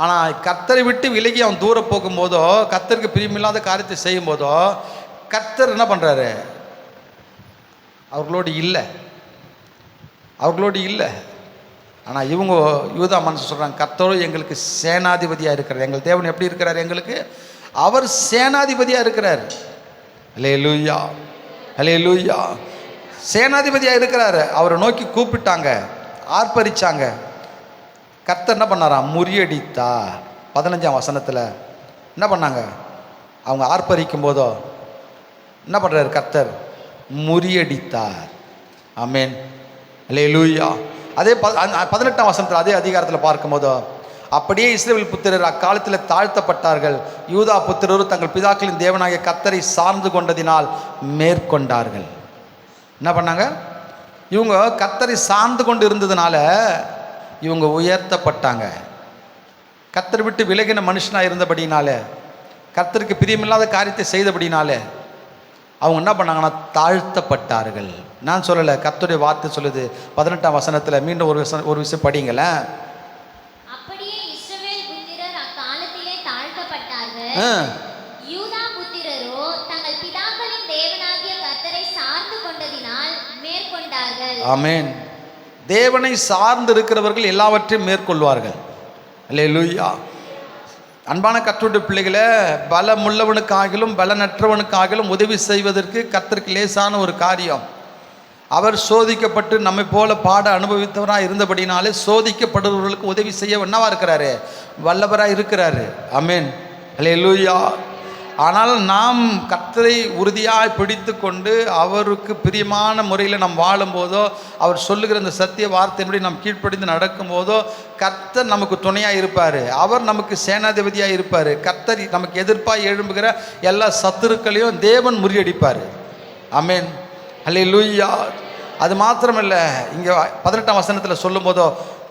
ஆனால் கர்த்தரை விட்டு விலகி அவன் தூரம் போகும்போதோ, கர்த்தருக்கு பிரியமில்லாத காரியத்தை செய்யும் போதோ கர்த்தர் என்ன பண்ணுறாரு, அவர்களோடு இல்லை. ஆனால் இவங்க யூதா மனுஷன் சொல்கிறாங்க, கர்த்தரும் எங்களுக்கு சேனாதிபதியாக இருக்கிறார். எங்கள் தேவன் எப்படி இருக்கிறார், எங்களுக்கு அவர் சேனாதிபதியாக இருக்கிறார். அல்லேலூயா, அல்லேலூயா. சேனாதிபதியாக இருக்கிறாரு. அவரை நோக்கி கூப்பிட்டாங்க, ஆர்ப்பரிச்சாங்க. கர்த்தர் என்ன பண்ணாராம், முறியடித்தார். 15ஆம் வசனத்தில் என்ன பண்ணாங்க, அவங்க ஆர்ப்பரிக்கும் போதோ என்ன பண்ணுறாரு, கர்த்தர் முறியடித்தார். ஆமென், அல்லேலூயா. அதே 18ஆம் வசனத்தில் அதே அதிகாரத்தில் பார்க்கும்போதோ, அப்படியே இஸ்ரவேல் புத்திரர் அக்காலத்தில் தாழ்த்தப்பட்டார்கள். யூதா புத்திரர் தங்கள் பிதாக்களின் தேவனாகிய கர்த்தரை சார்ந்து கொண்டதினால் மேற்கொண்டார்கள். என்ன பண்ணாங்க, இவங்க கர்த்தரை சார்ந்து கொண்டு இருந்ததுனால இவங்க உயர்த்தப்பட்டாங்க. கர்த்தர் விட்டு விலகின மனுஷனாக இருந்தபடினால, கர்த்தருக்கு பிரியமில்லாத காரியத்தை செய்தபடினால அவங்க என்ன பண்ணாங்கன்னா தாழ்த்தப்பட்டார்கள். நான் சொல்லலை, கர்த்தருடைய வார்த்தை சொல்லுது 18ஆம் வசனத்தில். மீண்டும் ஒரு விஷயம் படிங்களேன். அப்படியே இஸ்ரவேல் புத்திரர் அக்காலத்திலே தாழ்த்தப்பட்டார்கள். யூதா புத்திரரோ தங்கள் பிதாக்களின் தேவனாகிய கர்த்தரை சார்ந்து கொண்டதினால் மேற்கொண்டார்கள். ஆமென். தேவனை சார்ந்து இருக்கிறவர்கள் எல்லாவற்றையும் மேற்கொள்வார்கள். அல்லேலூயா. அன்பான கர்த்தருடைய பிள்ளைகளை, பலமுள்ளவனுக்காகிலும் பலனற்றவனுக்காகிலும் உதவி செய்வதற்கு கர்த்தருக்கு லேசான ஒரு காரியம். அவர் சோதிக்கப்பட்டு நம்மை போல பாட அனுபவித்தவராக இருந்தபடினாலே சோதிக்கப்படுபவர்களுக்கு உதவி செய்ய என்னவா இருக்கிறாரு, வல்லவராக இருக்கிறாரு. ஆமென், அல்லேலூயா. ஆனால் நாம் கர்த்தரை உறுதியாக பிடித்து கொண்டு அவருக்கு பிரியமான முறையில் நாம் வாழும்போதோ, அவர் சொல்லுகிற இந்த சத்திய வார்த்தையின்படி நாம் கீழ்ப்படிந்து நடக்கும்போதோ கர்த்தர் நமக்கு துணையாக இருப்பார். அவர் நமக்கு சேனாதிபதியாக இருப்பார். கர்த்தர் நமக்கு எதிர்ப்பாக எழும்புகிற எல்லா சத்துருக்களையும் தேவன் முறியடிப்பார். ஆமென், அல்லேலூயா. அது மாத்திரமில்லை, இங்கே 18ஆம் வசனத்தில் சொல்லும் போதோ,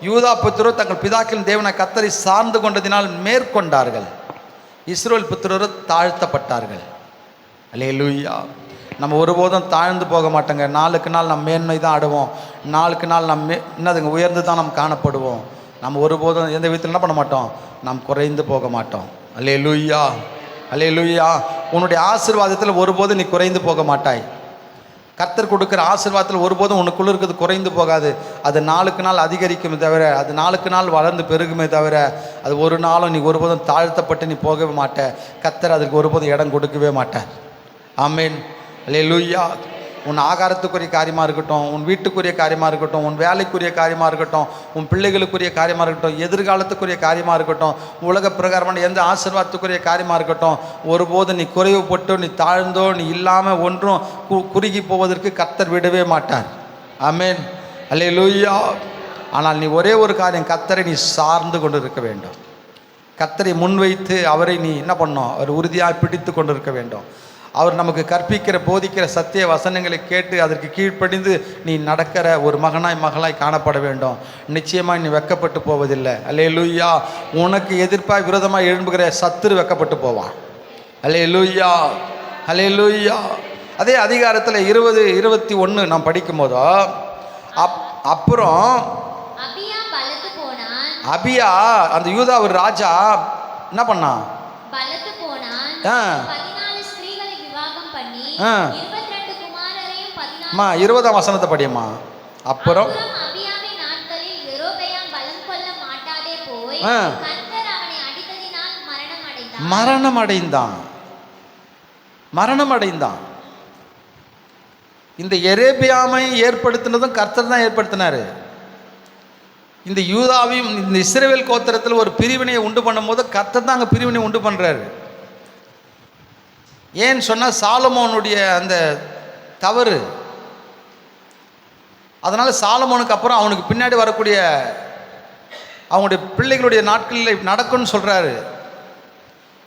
யூதா புத்திரர் தங்கள் பிதாக்களின் தேவனை கர்த்தரை சார்ந்து கொண்டதினால் மேற்கொண்டார்கள். இஸ்ரவேல் புத்திரர் தாழ்த்தப்பட்டார்கள். அல்லேலூயா. நம்ம ஒருபோதும் தாழ்ந்து போக மாட்டோங்க. நாளுக்கு நாள் நம்ம மேன்மை தான் ஆடுவோம். நாளுக்கு நாள் நம்ம என்னதுங்க உயர்ந்து தான் நம்ம காணப்படுவோம். நம்ம ஒருபோதும் எந்த விதத்தில் என்ன பண்ண மாட்டோம், நாம் குறைந்து போக மாட்டோம். அல்லேலூயா, அல்லேலூயா. உன்னுடைய ஆசீர்வாதத்தில் ஒருபோதும் நீ குறைந்து போக மாட்டாய். கர்த்தர் கொடுக்குற ஆசீர்வாதத்தில் ஒருபோதும் உனக்குள்ள இருக்கிறது குறைந்து போகாது. அது நாளுக்கு நாள் அதிகரிக்குமே தவிர, அது நாளுக்கு நாள் வளர்ந்து பெருகுமே தவிர, அது ஒரு நாளும் நீ ஒருபோதும் தாழ்த்தப்பட்டு நீ போகவே மாட்ட. கர்த்தர் அதுக்கு ஒருபோதும் இடம் கொடுக்கவே மாட்டார். ஆமென், அல்லேலூயா. உன் ஆகாரத்துக்குரிய காரியமாக இருக்கட்டும், உன் வீட்டுக்குரிய காரியமாக இருக்கட்டும், உன் வேலைக்குரிய காரியமாக இருக்கட்டும், உன் பிள்ளைகளுக்குரிய காரியமாக இருக்கட்டும், எதிர்காலத்துக்குரிய காரியமாக இருக்கட்டும், உலக பிரகாரமான எந்த ஆசீர்வாதத்துக்குரிய காரியமாக இருக்கட்டும், ஒருபோது நீ குறைவுபட்டோ நீ தாழ்ந்தோ நீ இல்லாமல் ஒன்றும் குறுகி போவதற்கு கர்த்தர் விடவே மாட்டார். ஆமென், அல்லேலூயா. ஆனால் நீ ஒரே ஒரு காரியம், கர்த்தரை நீ சார்ந்து கொண்டு இருக்க வேண்டும். கர்த்தரை முன்வைத்து அவரை நீ என்ன பண்ணணும், அவர் உறுதியாக பிடித்து கொண்டு இருக்க வேண்டும். அவர் நமக்கு கற்பிக்கிற போதிக்கிற சத்திய வசனங்களை கேட்டு அதற்கு கீழ்ப்படிந்து நீ நடக்கிற ஒரு மகனாய் மகளாய் காணப்பட வேண்டும். நிச்சயமாக நீ வெக்கப்பட்டு போவதில்லை. அல்லேலூயா. உனக்கு எதிர்ப்பாக விரோதமாக எழும்புகிற சத்துரு வெக்கப்பட்டு போவான். அல்லேலூயா, அல்லேலூயா. அதே அதிகாரத்தில் 20-21 நாம் படிக்கும் போதோ, அப்புறம் அபியா அந்த யூதா ஒரு ராஜா என்ன பண்ணான், 20ஆம் வசனத்தை படியம்மா. அப்புறம் மரணம் அடைந்தான். மரணம் அடைந்தான். இந்த எரேபியாமை ஏற்படுத்தினதும் கர்த்தர் தான் ஏற்படுத்தினார். இந்த யூதாவையும் இந்த இஸ்ரவேல் கோத்திரத்தில் ஒரு பிரிவினையை உண்டு பண்ணும்போது கர்த்தர் தான் அங்கே பிரிவினை உண்டு பண்ணுறாரு. ஏன்னு சொன்னால் சாலமோனுடைய அந்த தவறு. அதனால் சாலமோனுக்கு அப்புறம் அவனுக்கு பின்னாடி வரக்கூடிய அவங்களுடைய பிள்ளைகளுடைய நாட்களில் நடக்கும்னு சொல்கிறாரு.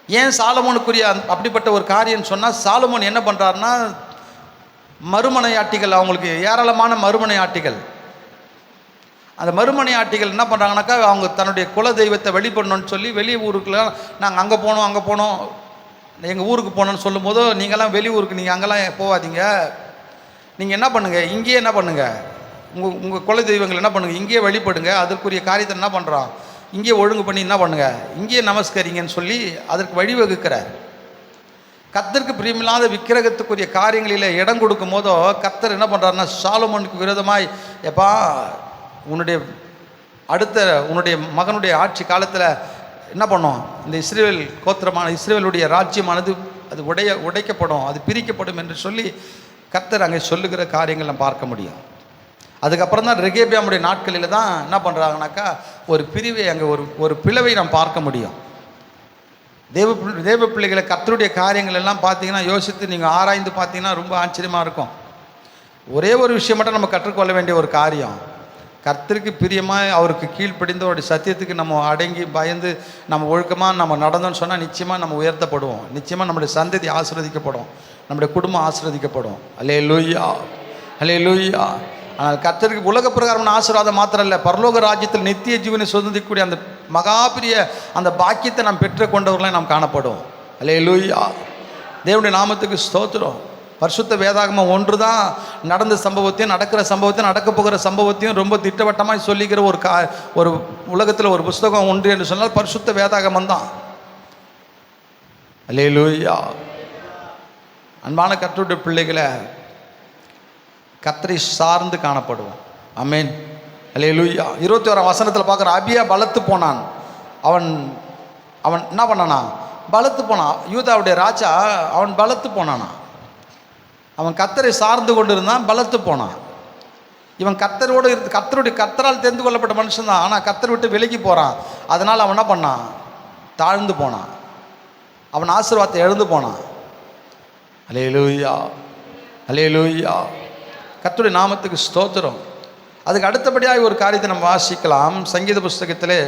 ஏன் சாலமோனுக்குரிய அப்படிப்பட்ட ஒரு காரியம் சொன்னால், சாலமோன் என்ன பண்ணுறாருன்னா, மறுமனையாட்டிகள், அவங்களுக்கு ஏராளமான மறுமனையாட்டிகள். அந்த மறுமனையாட்டிகள் என்ன பண்ணுறாங்கனாக்கா, அவங்க தன்னுடைய குல தெய்வத்தை வெளிப்படணும்னு சொல்லி வெளி ஊருக்குலாம் நாங்கள் அங்கே போனோம் எங்கள் ஊருக்கு போனோன்னு சொல்லும்போது, நீங்கள்லாம் வெளியூருக்கு நீங்கள் அங்கெல்லாம் போகாதீங்க, நீங்கள் என்ன பண்ணுங்கள், இங்கேயே என்ன பண்ணுங்கள், உங்கள் குல தெய்வங்கள் என்ன பண்ணுங்கள், இங்கேயே வழிபடுங்க, அதற்குரிய காரியத்தை என்ன பண்ணுறோம், இங்கேயே ஒழுங்கு பண்ணி என்ன பண்ணுங்கள், இங்கேயே நமஸ்கரிங்கன்னு சொல்லி அதற்கு வழிவகுக்கிறார். கர்த்தருக்கு பிரியமில்லாத விக்கிரகத்துக்குரிய காரியங்களில் இடம் கொடுக்கும் போதோ கர்த்தர் என்ன பண்ணுறாருன்னா, சாலமோனுக்கு விரோதமாய், எப்பா உன்னுடைய மகனுடைய ஆட்சி காலத்தில் என்ன பண்ணோம், இந்த இஸ்ரேல் கோத்திரமான இஸ்ரேலுடைய ராஜ்யமானது அது உடைக்கப்படும், அது பிரிக்கப்படும் என்று சொல்லி கர்த்தர் அங்கே சொல்லுகிற காரியங்கள் நம்ம பார்க்க முடியும். அதுக்கப்புறம் தான் ரெகேபியாமுடைய நாட்களில் தான் என்ன பண்ணுறாங்கனாக்கா, ஒரு பிரிவை அங்கே ஒரு பிளவை நாம் பார்க்க முடியும். தேவ பிள்ளைகளை கர்த்தருடைய காரியங்கள் எல்லாம் பார்த்தீங்கன்னா, யோசித்து நீங்கள் ஆராய்ந்து பார்த்தீங்கன்னா ரொம்ப ஆச்சரியமாக இருக்கும். ஒரே ஒரு விஷயம் மட்டும் நம்ம கற்றுக்கொள்ள வேண்டிய ஒரு காரியம், கர்த்தருக்கு பிரியமாக அவருக்கு கீழ்ப்படிந்து அவருடைய சத்தியத்துக்கு நம்ம அடங்கி பயந்து நம்ம ஒழுக்கமாக நம்ம நடந்தோன்னு சொன்னால் நிச்சயமாக நம்ம உயர்த்தப்படுவோம். நிச்சயமாக நம்முடைய சந்ததி ஆசீர்வதிக்கப்படும், நம்முடைய குடும்பம் ஆசீர்வதிக்கப்படும். அல்லேலூயா, அல்லேலூயா. ஆனால் கர்த்தருக்கு உலக பிரகாரமான ஆசீர்வாதம் மாத்திரம் இல்லை, பரலோக ராஜ்யத்தில் நித்திய ஜீவனை சுதந்திரிக்கக்கூடிய அந்த மகாபிரிய அந்த பாக்கியத்தை நாம் பெற்று கொண்டவர்களாக நாம் காணப்படும். அல்லேலூயா. தேவனுடைய நாமத்துக்கு ஸ்தோத்திரம். பரிசுத்த வேதாகமம் ஒன்று தான் நடந்த சம்பவத்தையும் நடக்கிற சம்பவத்தையும் நடக்க போகிற சம்பவத்தையும் ரொம்ப திட்டவட்டமாக சொல்லிக்கிற ஒரு உலகத்தில் ஒரு புஸ்தகம் உண்டு என்று சொன்னால் பரிசுத்த வேதாகமம் தான். அல்லேலூயா. அன்பான கர்த்தருடைய பிள்ளைகளை, கர்த்தரை சார்ந்து காணப்படுவோம். ஆமென். அல்லேலூயா. 21ஆம் வசனத்தில் பார்க்குற, அபியா பலத்து போனான். அவன் என்ன பண்ணானா, பலத்து போனான். யூதாவுடைய ராஜா அவன் பலத்து போனானா. அவன் கர்த்தரை சார்ந்து கொண்டு இருந்தான், பலத்து போனான். இவன் கர்த்தரோடு இருந்து கர்த்தரால் தெரிந்து கொள்ளப்பட்ட மனுஷன் தான், ஆனால் கர்த்தரை விட்டு விலகி போகிறான். அதனால் அவன் என்ன பண்ணான், தாழ்ந்து போனான். அவன் ஆசீர்வாதத்தை எழுந்து போனான். அல்லேலூயா, அல்லேலூயா. கர்த்தருடைய நாமத்துக்கு ஸ்தோத்திரம். அதுக்கு அடுத்தபடியாக ஒரு காரியத்தை நம்ம வாசிக்கலாம். சங்கீத புஸ்தகத்திலே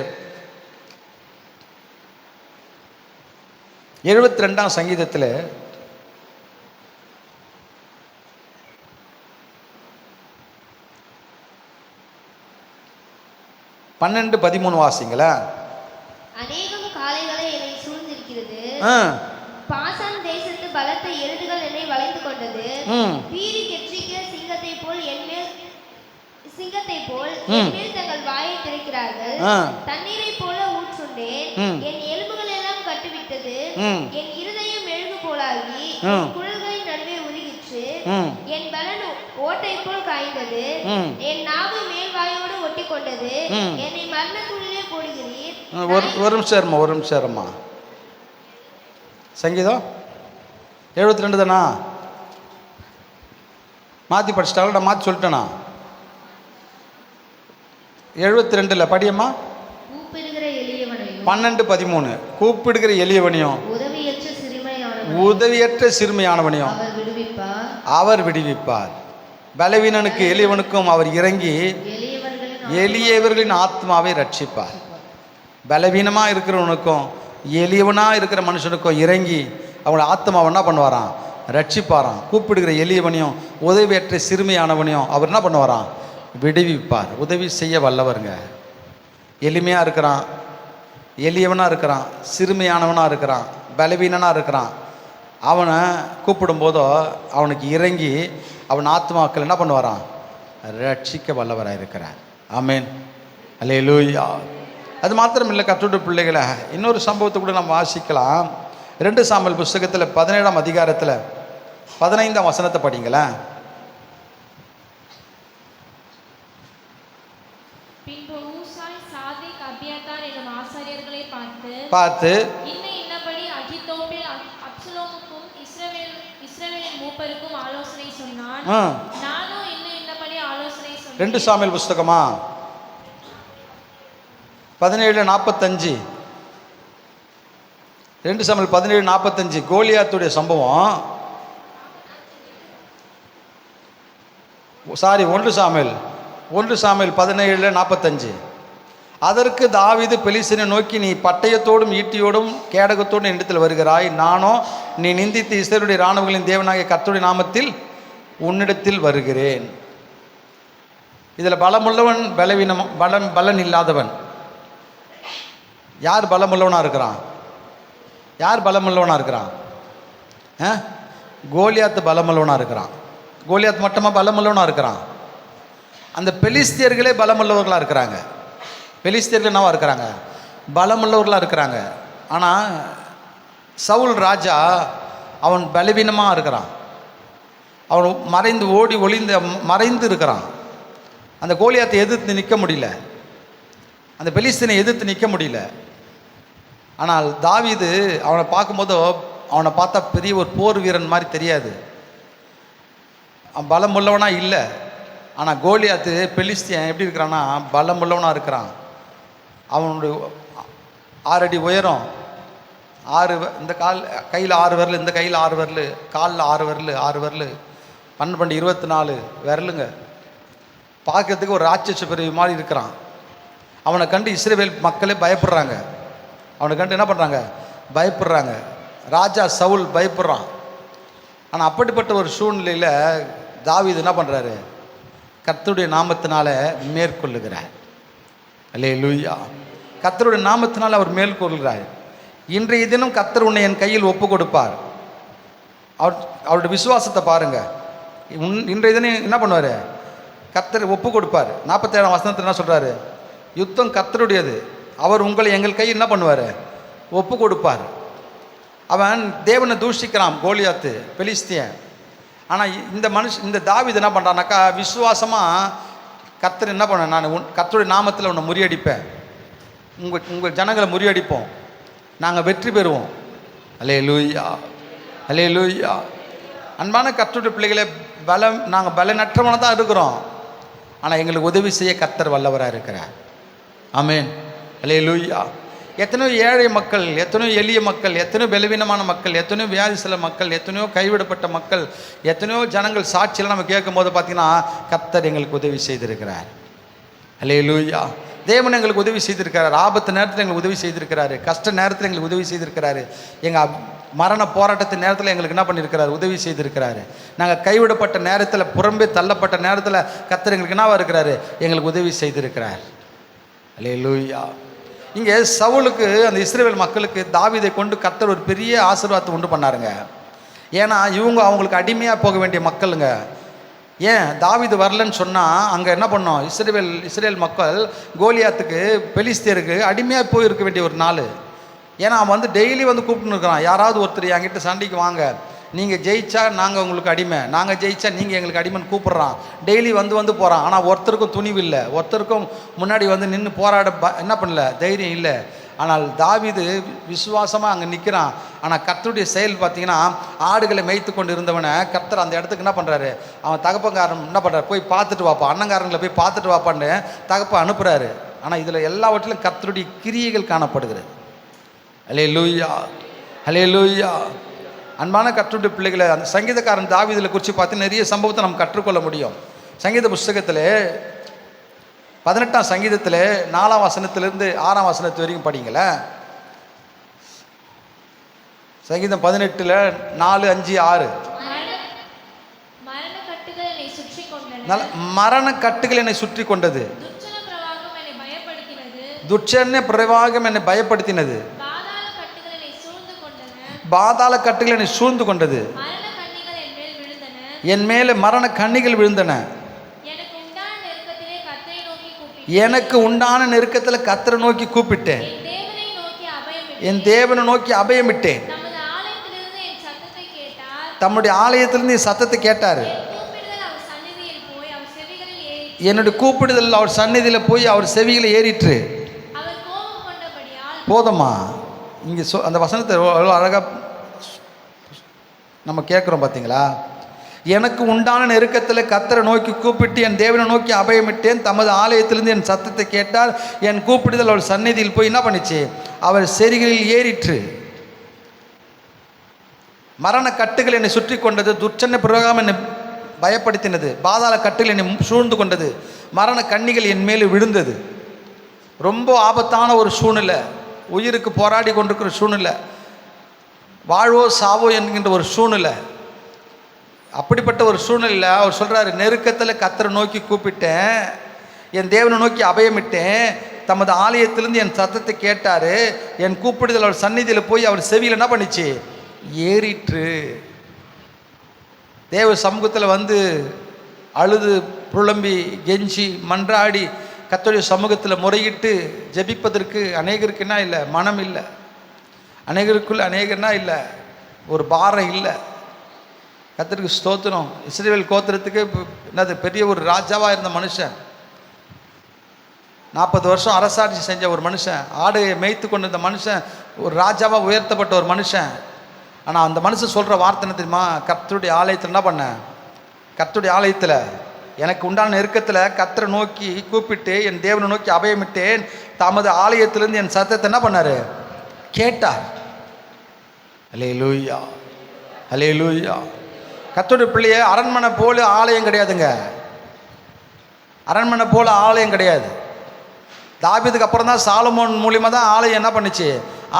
72ஆம் சங்கீதத்தில் 12-13 வாசிங்களா. அநேகம் காளைகளை என்னை சூழ்ந்திருக்கிறது, பாசான் தேசத்து பலத்த எருதுகள் என்னை வளைந்து கொண்டது, பீறி கெற்றிக்கிற சிங்கத்தை போல் என்மேல் தங்கள் வாயை திறக்கிறார்கள், தண்ணீரை போல ஊற்றுண்டேன், என் எலும்புகள் எல்லாம் கட்டுவிட்டது, என் இருதயம் மெழுகு போலாகி குழல்களின் நடுவே உருகிற்று, என் பலன் ஓட்டை போல் காய்ந்தது, என் நாவு மேல் வாயோடு ஒட்டி கொண்டது, என்னை மரணத்துள்ளிலே போடுகிறீர். ஒரு நிமிஷம். சங்கீதம் 72 தானா? மாற்றி படிச்சிட்டாலும் நான் மாற்றி சொல்லிட்டேனா? 72 படியம்மா. கூப்பிடுகிற எளியவனையும் 12-13 கூப்பிடுகிற எளியவனையும் உதவியற்ற சிறுமையானவனையும் அவர் விடுவிப்பார். பலவீனனுக்கு எளியவனுக்கும் அவர் இறங்கி எளியவர்களின் ஆத்மாவை ரட்சிப்பார். பலவீனமாக இருக்கிறவனுக்கும் எளியவனாக இருக்கிற மனுஷனுக்கும் இறங்கி அவங்கள ஆத்மாவை என்ன பண்ணுவாராம், ரட்சிப்பாராம். கூப்பிடுகிற எளியவனையும் உதவியற்ற சிறுமையானவனையும் அவர் என்ன பண்ணுவாராம், விடுவிப்பார். உதவி செய்ய வல்லவருங்க. எளிமையாக இருக்கிறான், எளியவனாக இருக்கிறான், சிறுமையானவனாக இருக்கிறான், பலவீனனாக இருக்கிறான். அவனை கூப்பிடும்போதோ அவனுக்கு இறங்கி அவன் ஆத்மாக்கள் என்ன பண்ணுவாரான், ரட்சிக்க வல்லவராக இருக்கிறார். ஆமேன். அல்லேலூயா. அது மாத்திரம் இல்லை, கர்த்தருடைய பிள்ளைகளை இன்னொரு சம்பவத்தை கூட நம்ம வாசிக்கலாம். 2 சாமுவேல் புஸ்தகத்தில் 17ஆம் அதிகாரத்தில் 15ஆம் வசனத்தை படிங்களேன். பின்பு ஊசாய் சாதேக் அபியத்தார் என்னும் ஆசாரியர்களை பார்த்து பார்த்து இன்னபடி அகித்தோப்பேல் அப்சலோமுக்கும் சொன்னான். ஆ நானும் இன்னும் இன்னபடி ஆலோசனை சொன்னேன். 2 சாமுவேல் புஸ்தகமா 17:45. 2 சாமுவேல் 17:45 கோலியாத்துடைய சம்பவம். Sorry 1 Samuel 17:45. அதற்கு தாவீது பெலிஸ்தனை நோக்கி, நீ பட்டயத்தோடும் ஈட்டியோடும் கேடகத்தோடும் என்னிடத்தில் வருகிறாய், நானோ நீ நிந்தித்து இஸ்ரவேலுடைய இராணுவங்களின் தேவனாகிய கர்த்தருடைய நாமத்தில் உன்னிடத்தில் வருகிறேன். இதில் பலமுள்ளவன் பலவீனம், பலன் இல்லாதவன். யார் பலமுள்ளவனாக இருக்கிறான்? யார் பலமுள்ளவனாக இருக்கிறான்? கோலியாத்து பலமுள்ளவனாக இருக்கிறான். கோலியாத் மட்டுமா பலமுள்ளவனாக இருக்கிறான்? அந்த பெலிஸ்தியர்களே பலமுள்ளவர்களாக இருக்கிறாங்க. பெலிஸ்தியர்கள் என்னவா இருக்கிறாங்க? பலமுள்ளவர்களாக இருக்கிறாங்க. ஆனால் சவுல் ராஜா அவன் பலவீனமாக இருக்கிறான். அவன் மறைந்து ஓடி ஒளிந்து மறைந்து இருக்கிறான். அந்த கோலியாத்தை எதிர்த்து நிற்க முடியல, அந்த பெலிஸ்தீனை எதிர்த்து நிற்க முடியல. ஆனால் தாவீது அவனை பார்க்கும்போது அவனை பார்த்தா பெரிய ஒரு போர் வீரன் மாதிரி தெரியாது. அவன் பலம் உள்ளவனா இல்லை. ஆனால் கோலியாத்து பெலிஸ்தியன் எப்படி இருக்கிறான்னா பலம் உள்ளவனாக இருக்கிறான். அவனுடைய 6 அடி உயரம், 6 இந்த கையில் 6 விரல், இந்த கையில் 6 விரல், காலில் 6 விரல், 6 விரல், 12 24 விரலுங்க. பார்க்கறதுக்கு ஒரு ராட்சச பிறவி மாதிரி இருக்கிறான். அவனை கண்டு இஸ்ரவேல் மக்களே பயப்படுறாங்க. அவனை கண்டு என்ன பண்ணுறாங்க? பயப்படுறாங்க. ராஜா சவுல் பயப்படுறான். ஆனால் அப்படிப்பட்ட ஒரு சூழ்நிலையில் தாவீது என்ன பண்ணுறாரு? கர்த்தருடைய நாமத்தினால மேற்கொள்ளுகிறார். அல்லேலூயா. கர்த்தருடைய நாமத்தினால் அவர் மேற்கொள்கிறார். இன்றைய தினம் கர்த்தர் உன்னை என் கையில் ஒப்பு கொடுப்பார். அவருடைய விசுவாசத்தை பாருங்கள். இன்றைய தினம் என்ன பண்ணுவார்? கர்த்தர் ஒப்பு கொடுப்பார். 47ஆம் வசனத்தில் என்ன சொல்கிறாரு? யுத்தம் கர்த்தருடையது, அவர் உங்களை எங்கள் கையில் என்ன பண்ணுவார்? ஒப்பு கொடுப்பார். அவன் தேவனை தூஷிக்கிறான் கோலியாத்து பெலிஸ்தியன். ஆனால் இந்த தாவீது என்ன பண்ணுறான்னாக்கா விசுவாசமாக கர்த்தர் என்ன பண்ண, நான் கர்த்தருடைய நாமத்தில் உன்னை முறியடிப்பேன், உங்கள் ஜனங்களை முறியடிப்போம், நாங்கள் வெற்றி பெறுவோம். அல்லேலூயா, அல்லேலூயா. அன்பான கர்த்தருடைய பிள்ளைகளை, நாங்கள் பலனற்றவனாக தான் இருக்கிறோம். ஆனால் எங்களுக்கு உதவி செய்ய கர்த்தர் வல்லவராக இருக்கிறார். ஆமென், அல்லேலூயா. எத்தனையோ ஏழை மக்கள், எத்தனையோ எளிய மக்கள், எத்தனையோ பலவீனமான மக்கள், எத்தனையோ வியாதிசில மக்கள், எத்தனையோ கைவிடப்பட்ட மக்கள், எத்தனையோ ஜனங்கள் சாட்சியெல்லாம் நம்ம கேட்கும் போது பார்த்தீங்கன்னா கர்த்தர் எங்களுக்கு உதவி செய்திருக்கிறார். அல்லேலூயா. தேவன் எங்களுக்கு உதவி செய்திருக்கிறார். ஆபத்து நேரத்தில் எங்களுக்கு உதவி செய்திருக்கிறாரு. கஷ்ட நேரத்தில் எங்களுக்கு உதவி செய்திருக்கிறாரு. எங்கள் மரண போராட்டத்தின் நேரத்தில் எங்களுக்கு என்ன பண்ணியிருக்கிறார்? உதவி செய்திருக்கிறாரு. நாங்கள் கைவிடப்பட்ட நேரத்தில், புறம்பே தள்ளப்பட்ட நேரத்தில் கர்த்தர் எங்களுக்கு என்னவா இருக்கிறாரு? எங்களுக்கு உதவி செய்திருக்கிறார். அல்லேலூயா. இங்கே சவுலுக்கு, அந்த இஸ்ரவேல் மக்களுக்கு தாவீதை கொண்டு கர்த்தர் ஒரு பெரிய ஆசீர்வாதத்தை உண்டு பண்ணாருங்க. ஏன்னா இவங்க அவங்களுக்கு அடிமையாக போக வேண்டிய மக்களுங்க. ஏன் தாவீது வரலன்னு சொன்னால் அங்கே என்ன பண்ணோம்? இஸ்ரேல் மக்கள் கோலியாத்துக்கு பெலிஸ்தியருக்கு அடிமையாக போயிருக்க வேண்டிய ஒரு நாள். ஏன்னா அவன் வந்து டெய்லி வந்து கூப்பிட்டுன்னு இருக்கிறான். யாராவது ஒருத்தர் என்கிட்ட சண்டைக்கு வாங்க, நீங்கள் ஜெயிச்சா நாங்கள் உங்களுக்கு அடிமை, நாங்கள் ஜெயிச்சா நீங்கள் எங்களுக்கு அடிமைன்னு கூப்பிட்றான். டெய்லி வந்து போகிறான். ஆனால் ஒருத்தருக்கும் துணிவு இல்லை, ஒருத்தருக்கும் முன்னாடி வந்து நின்று போராட என்ன பண்ணல, தைரியம் இல்லை. ஆனால் தாவீது விசுவாசமாக அங்கே நிற்கிறான். ஆனால் கர்த்தருடைய செயல் பார்த்தீங்கன்னா, ஆடுகளை மேய்த்து கொண்டு இருந்தவனை கர்த்தர் அந்த இடத்துக்கு என்ன பண்ணுறாரு? அவன் தகப்பங்காரன் என்ன பண்ணுறாரு? போய் பார்த்துட்டு வாப்பா, அண்ணங்காரங்களை போய் பார்த்துட்டு வாப்பான்னு தகப்ப அனுப்புகிறாரு. ஆனால் இதில் எல்லாவற்றிலும் கர்த்தருடைய கிரியைகள் காணப்படுகிறது. அல்லேலூயா, அல்லேலூயா. அன்பான கர்த்தருடைய பிள்ளைகளை, அந்த சங்கீதக்காரன் தாவீதில் குறித்து பார்த்து நிறைய சம்பவத்தை நம்ம கற்றுக்கொள்ள முடியும். சங்கீத புஸ்தகத்தில் 18ஆம் சங்கீதத்தில் 4ஆம் வசனத்திலிருந்து 6ஆம் வசனத்து வரைக்கும் படிங்களேன். சங்கீதம் 18 4, 5, 6. மரண கட்டுகள் என்னை சுற்றி கொண்டது, துர்ச்சன பிரவாகம் என்னை பயப்படுத்தினது, பாதாள கட்டுகள் என்னை சூழ்ந்து கொண்டது, என் மேலே மரண கண்ணிகள் விழுந்தன. எனக்கு உண்டான நெருக்கத்தில் கர்த்தரை நோக்கி கூப்பிட்டேன், என் தேவனை நோக்கி அபயமிட்டேன். தம்முடைய ஆலயத்திலிருந்து என் சத்தத்தை கேட்டார். என்னுடைய கூப்பிடுதல் அவர் சந்நிதியில் போய் அவர் செவிகளை ஏறிற்று. போதுமா? இங்கே அந்த வசனத்தை எவ்வளோ அழகாக நம்ம கேட்குறோம் பார்த்தீங்களா? எனக்கு உண்டான நெருக்கத்தில் கர்த்தரை நோக்கி கூப்பிட்டு என் தேவனை நோக்கி அபயமிட்டேன். தமது ஆலயத்திலிருந்து என் சத்தத்தை கேட்டார். என் கூப்பிடுதல் அவர் சந்நிதியில் போய் என்ன பண்ணிச்சு? அவர் செரிகளில் ஏறிற்று. மரண கட்டுகள் என்னை சுற்றி கொண்டது. துர்ச்சன்ன பிரயோகம் என்னை பயப்படுத்தினது. பாதாள கட்டுகள் என்னை சூழ்ந்து கொண்டது. மரண கண்ணிகள் என் மேலே விழுந்தது. ரொம்ப ஆபத்தான ஒரு சூழ்நிலை, உயிருக்கு போராடி கொண்டிருக்கிற சூழ்நிலை, வாழ்வோ சாவோ என்கின்ற ஒரு சூழ்நிலை. அப்படிப்பட்ட ஒரு சூழ்நிலையில் அவர் சொல்கிறாரு, நெருக்கத்தில் கர்த்தரை நோக்கி கூப்பிட்டேன், என் தேவனை நோக்கி அபயமிட்டேன், தமது ஆலயத்திலிருந்து என் சத்தத்தை கேட்டார், என் கூப்பிடுதல் அவர் சந்நிதியில் போய் அவர் செவியில் என்ன பண்ணிச்சு? ஏறிற்று. தேவ சமூகத்தில் வந்து அழுது புலம்பி கெஞ்சி மன்றாடி கர்த்தருடைய சமூகத்தில் முறையிட்டு ஜெபிப்பதற்கு அநேகருக்கு என்ன இல்லை? மனம் இல்லை. அநேகருக்குள்ள அநேகர்னா இல்லை, ஒரு பாரம் இல்லை. கர்த்தருக்கு ஸ்தோத்திரம். இஸ்ரவேல் கோத்திரத்துக்கு என்னது பெரிய ஒரு ராஜாவாக இருந்த மனுஷன், 40 வருஷம் அரசாட்சி செஞ்ச ஒரு மனுஷன், ஆடையை மேய்த்து கொண்டிருந்த மனுஷன், ஒரு ராஜாவாக உயர்த்தப்பட்ட ஒரு மனுஷன். ஆனால் அந்த மனுஷன் சொல்கிற வார்த்தை என்ன தெரியுமா? கர்த்தருடைய ஆலயத்தில் என்ன பண்ண? கர்த்தருடைய ஆலயத்தில் எனக்கு உண்டான நெருக்கத்தில் கர்த்தரை நோக்கி கூப்பிட்டு என் தேவனை நோக்கி அபயமிட்டேன், தமது ஆலயத்திலிருந்து என் சத்தத்தை என்ன பண்ணார்? கேட்டார். அல்லேலூயா, அல்லேலூயா. கர்த்தருடைய பிள்ளைய அரண்மனை போல ஆலயம் கிடையாதுங்க. அரண்மனை போல ஆலயம் கிடையாது. தாவீதுக்கு அப்புறம் தான் சாலமோன் மூலியமாக தான் ஆலயம் என்ன பண்ணுச்சு?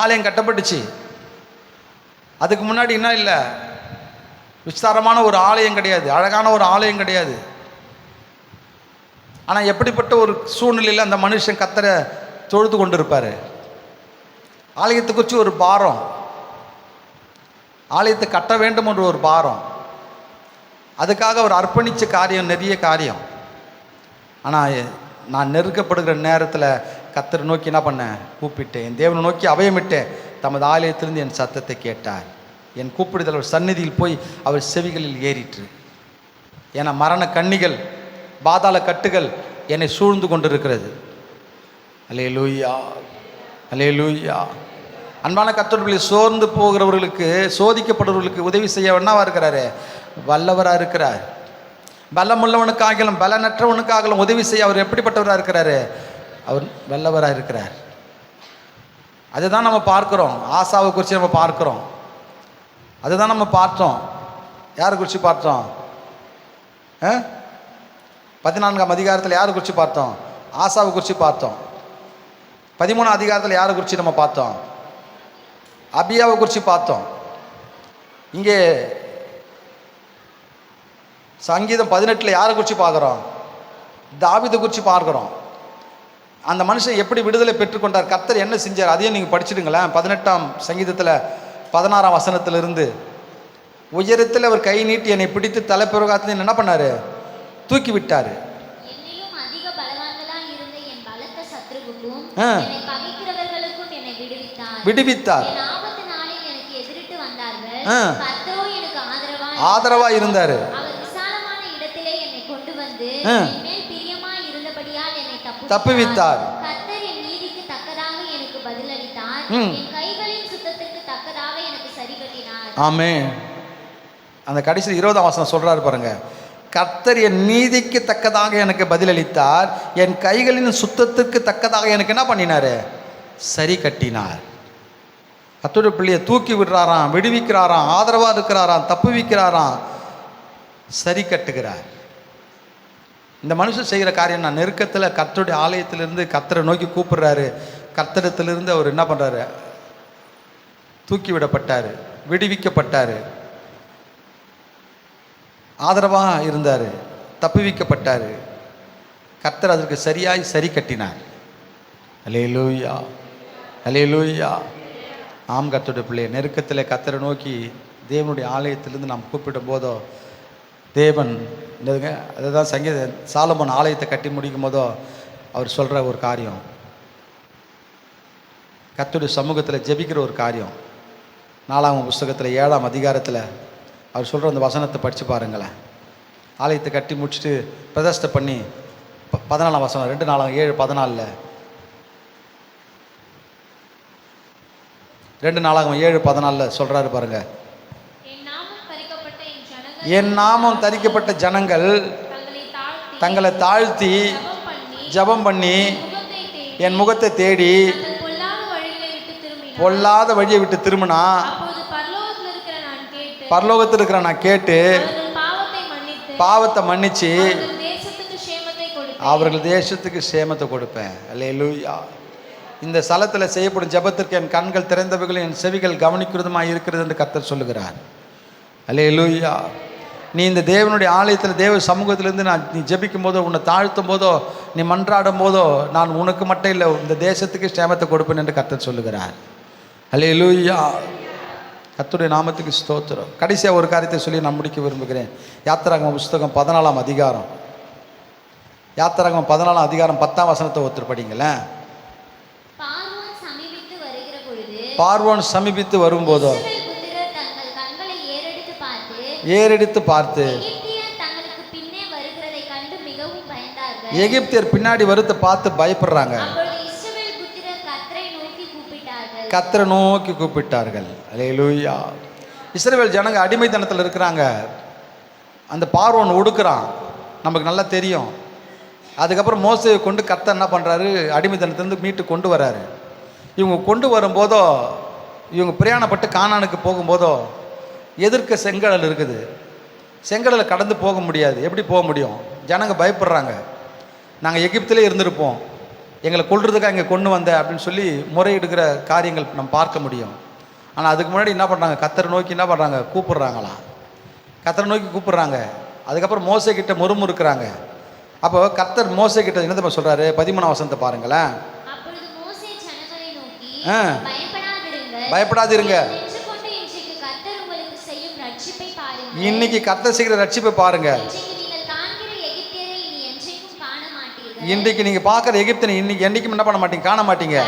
ஆலயம் கட்டப்பட்டுச்சு. அதுக்கு முன்னாடி என்ன இல்லை? விஸ்தாரமான ஒரு ஆலயம் கிடையாது, அழகான ஒரு ஆலயம் கிடையாது. ஆனால் எப்படிப்பட்ட ஒரு சூழ்நிலையில் அந்த மனுஷன் கர்த்தரை தொழுது கொண்டு இருப்பார். ஆலயத்தை குறித்து ஒரு பாரம், ஆலயத்தை கட்ட வேண்டும் என்ற ஒரு பாரம், அதுக்காக அவர் அர்ப்பணித்த காரியம் நிறைய காரியம். ஆனால் நான் நெருக்கப்படுகிற நேரத்தில் கர்த்தரை நோக்கி என்ன பண்ணேன்? கூப்பிட்டேன், என் தேவனை நோக்கி அபயமிட்டேன், தமது ஆலயத்திலிருந்து என் சத்தத்தை கேட்டார், என் கூப்பிடுதல் அவர் சந்நிதியில் போய் அவர் செவிகளில் ஏறிற்று. ஏன்னா மரண கண்ணிகள் பாதாள கட்டுகள் என்னை சூழ்ந்து கொண்டிருக்கிறது. அல்லேலூயா, அல்லேலூயா. அன்பான கர்த்தருடைய சோர்ந்து போகிறவர்களுக்கு, சோதிக்கப்படுறவர்களுக்கு உதவி செய்ய என்னவா இருக்கிறாரு? வல்லவராக இருக்கிறார். பலமுள்ளவனுக்காகலும் பலனற்றவனுக்காகலும் உதவி செய்ய அவர் எப்படிப்பட்டவராக இருக்கிறாரு? அவர் வல்லவராக இருக்கிறார். அதுதான் நம்ம பார்க்குறோம். ஆசாவை குறித்து நம்ம பார்க்குறோம். அதுதான் நம்ம பார்த்தோம். யாரை குறித்து பார்த்தோம்? 14ஆம் அதிகாரத்தில் யாரை குறித்து பார்த்தோம்? ஆசாவை குறித்து பார்த்தோம். 13ஆம் அதிகாரத்தில் யாரை குறித்து நம்ம பார்த்தோம்? அபியாவை குறித்து பார்த்தோம். இங்கே சங்கீதம் 18 யாரை குறித்து பார்க்குறோம்? தாவீதை குறித்து பார்க்குறோம். அந்த மனுஷன் எப்படி விடுதலை பெற்றுக்கொண்டார், கர்த்தர் என்ன செஞ்சார், அதையும் நீங்கள் படிச்சுடுங்களேன். 18ஆம் சங்கீதத்தில் 16ஆம் வசனத்திலிருந்து, உயரத்தில் அவர் கை நீட்டி என்னை பிடித்து தலைப்பிரகாரத்தில் என்ன பண்ணார்? தூக்கி விட்டார். என்னையும் அதிக பலவான்களாய் இருந்த என் பலத்த சத்துருவுக்கும் என்னை பகைக்கிறவர்களுக்கும் என்னை விடுவித்தார். என் ஆபத்து நாளில் எனக்கு எதிரிட்டு வந்தார்கள், கர்த்தரோ எனக்கு ஆதரவாய் இருந்தார். அவர் விசாலமான இடத்திலே என்னை கொண்டு வந்து என் மேல் பிரியமாய் இருந்தபடியால் என்னை தப்புவித்தார். கர்த்தர் என் நீதிக்கு தக்கதாக எனக்கு பதிலளித்தார், என் கைகளின் சுத்தத்திற்கு தக்கதாக எனக்கு சரி கட்டினார். ஆமென். அந்த கடைசி 20ஆம் வசனம் சொல்றாரு பாருங்க, கர்த்தர் என் நீதிக்கு தக்கதாக எனக்கு பதிலளித்தார், என் கைகளின் சுத்தத்திற்கு தக்கதாக எனக்கு என்ன பண்ணினார்? சரி கட்டினார். கர்த்தருடைய பிள்ளையை தூக்கி விடுறாராம், விடுவிக்கிறாராம், ஆதரவாக இருக்கிறாராம், தப்புவிக்கிறாராம், சரி கட்டுகிறார். இந்த மனுஷன் செய்கிற காரியம் நான் நெருக்கத்தில் கர்த்தருடைய ஆலயத்திலிருந்து கர்த்தரை நோக்கி கூப்பிடுறாரு. கர்த்தரிடத்திலிருந்து அவர் என்ன பண்ணுறாரு? தூக்கி விடப்பட்டார், விடுவிக்கப்பட்டார், ஆதரவாக இருந்தார், தப்புவிக்கப்பட்டார். கர்த்தர் அதற்கு சரியாய் சரி கட்டினார். அல்லேலூயா, அல்லேலூயா. ஆம் கர்த்தருடைய பிள்ளை, நெருக்கத்தில் கர்த்தரை நோக்கி தேவனுடைய ஆலயத்திலிருந்து நாம் கூப்பிடும் போதோ தேவன் என்னதுங்க, அதுதான் சங்கீத சாலமோன் ஆலயத்தை கட்டி முடிக்கும் போதோ அவர் சொல்கிற ஒரு காரியம், கர்த்தருடைய சமூகத்தில் ஜெபிக்கிற ஒரு காரியம். 4ஆம் புஸ்தகத்தில் 7ஆம் அதிகாரத்தில் அவர் சொல்கிற அந்த வசனத்தை படித்து பாருங்களேன். ஆலயத்தை கட்டி முடிச்சுட்டு பிரதிஷ்டை பண்ணி 14ஆம் வசனம், 2 Naagam 7:14 சொல்கிறாரு பாருங்க. என் நாமம் பறிக்கப்பட்ட என் ஜனங்கள் என் நாமம் தரிக்கப்பட்ட ஜனங்கள் தங்களை தாழ்த்தி ஜெபம் பண்ணி என் முகத்தை தேடி பொல்லாத வழியை விட்டு திரும்பினா பரலோகத்தில் இருக்கிற நான் கேட்டு பாவத்தை மன்னிச்சு அவர்கள் தேசத்துக்கு சேமத்தை கொடுப்பேன். அல்லேலூயா. இந்த ஸ்தலத்தில் செய்யப்படும் ஜெபத்திற்கு என் கண்கள் திறந்தவைகளும் என் செவிகள் கவனிக்கிறதுமாக இருக்கிறது என்று கர்த்தர் சொல்லுகிறார். அல்லேலூயா. நீ இந்த தேவனுடைய ஆலயத்தில் தேவ சமூகத்திலேருந்து நீ ஜெபிக்கும் போதோ உன்னை தாழ்த்தும் போதோ நீ மன்றாடும் போதோ நான் உனக்கு மட்டும் இல்லை இந்த தேசத்துக்கு சேமத்தை கொடுப்பேன் என்று கர்த்தர் சொல்லுகிறார். அல்லேலூயா. கர்த்தருடைய நாமத்துக்கு ஸ்தோத்திரம். கடைசியாக ஒரு காரியத்தை சொல்லி நான் முடிக்க விரும்புகிறேன். யாத்திராகம புஸ்தகம் 14ஆம் அதிகாரம். யாத்திராகமம் 14ஆம் அதிகாரம் 10ஆம் வசனத்தை ஒருத்தர் படிங்களேன். பார்வோன் சமீபித்து வரும்போதோ ஏறெடுத்து பார்த்து எகிப்தியர் பின்னாடி வருத்த பார்த்து பயப்படுறாங்க. கர்த்தரை நோக்கி கூப்பிட்டார்கள். அல்லேலூயா. இஸ்ரவேல் ஜனங்க அடிமைத்தனத்தில் இருக்கிறாங்க. அந்த பார்வோன் ஒடுக்குறான், நமக்கு நல்லா தெரியும். அதுக்கப்புறம் மோசேயை கொண்டு கர்த்தர் என்ன பண்ணுறாரு, அடிமைத்தனத்திலேருந்து மீட்டு கொண்டு வராரு. இவங்க கொண்டு வரும்போதோ இவங்க பிரயாணப்பட்டு கானானுக்கு போகும்போதோ எதிர்க்க செங்கடல் இருக்குது. செங்கடலை கடந்து போக முடியாது. எப்படி போக முடியும்? ஜனங்க பயப்படுறாங்க. நாங்கள் எகிப்திலே இருந்திருப்போம், எங்களை கொல்றதுக்காக இங்கே கொண்டு வந்த அப்படின்னு சொல்லி முறையிடுகிற காரியங்கள் நம்ம பார்க்க முடியும். ஆனால் அதுக்கு முன்னாடி என்ன பண்ணுறாங்க, கர்த்தரை நோக்கி என்ன பண்ணுறாங்க, கூப்பிட்றாங்களாம். கர்த்தரை நோக்கி கூப்பிட்றாங்க. அதுக்கப்புறம் மோசே கிட்ட முறுமுறுக்கிறாங்க. அப்போ கர்த்தர் மோசே கிட்ட என்ன தெரியுமா சொல்கிறாரு? 13ஆம் வசனத்தை பாருங்களேன். பயப்படாதிருங்க, இன்னைக்கு கர்த்தர் செய்கிற ரட்சிப்பை பாருங்க. இன்றைக்கு நீங்கள் பார்க்குற எகிப்தியனை இன்னைக்கு என்றைக்கும் என்ன பண்ண மாட்டீங்க, காண மாட்டீங்க.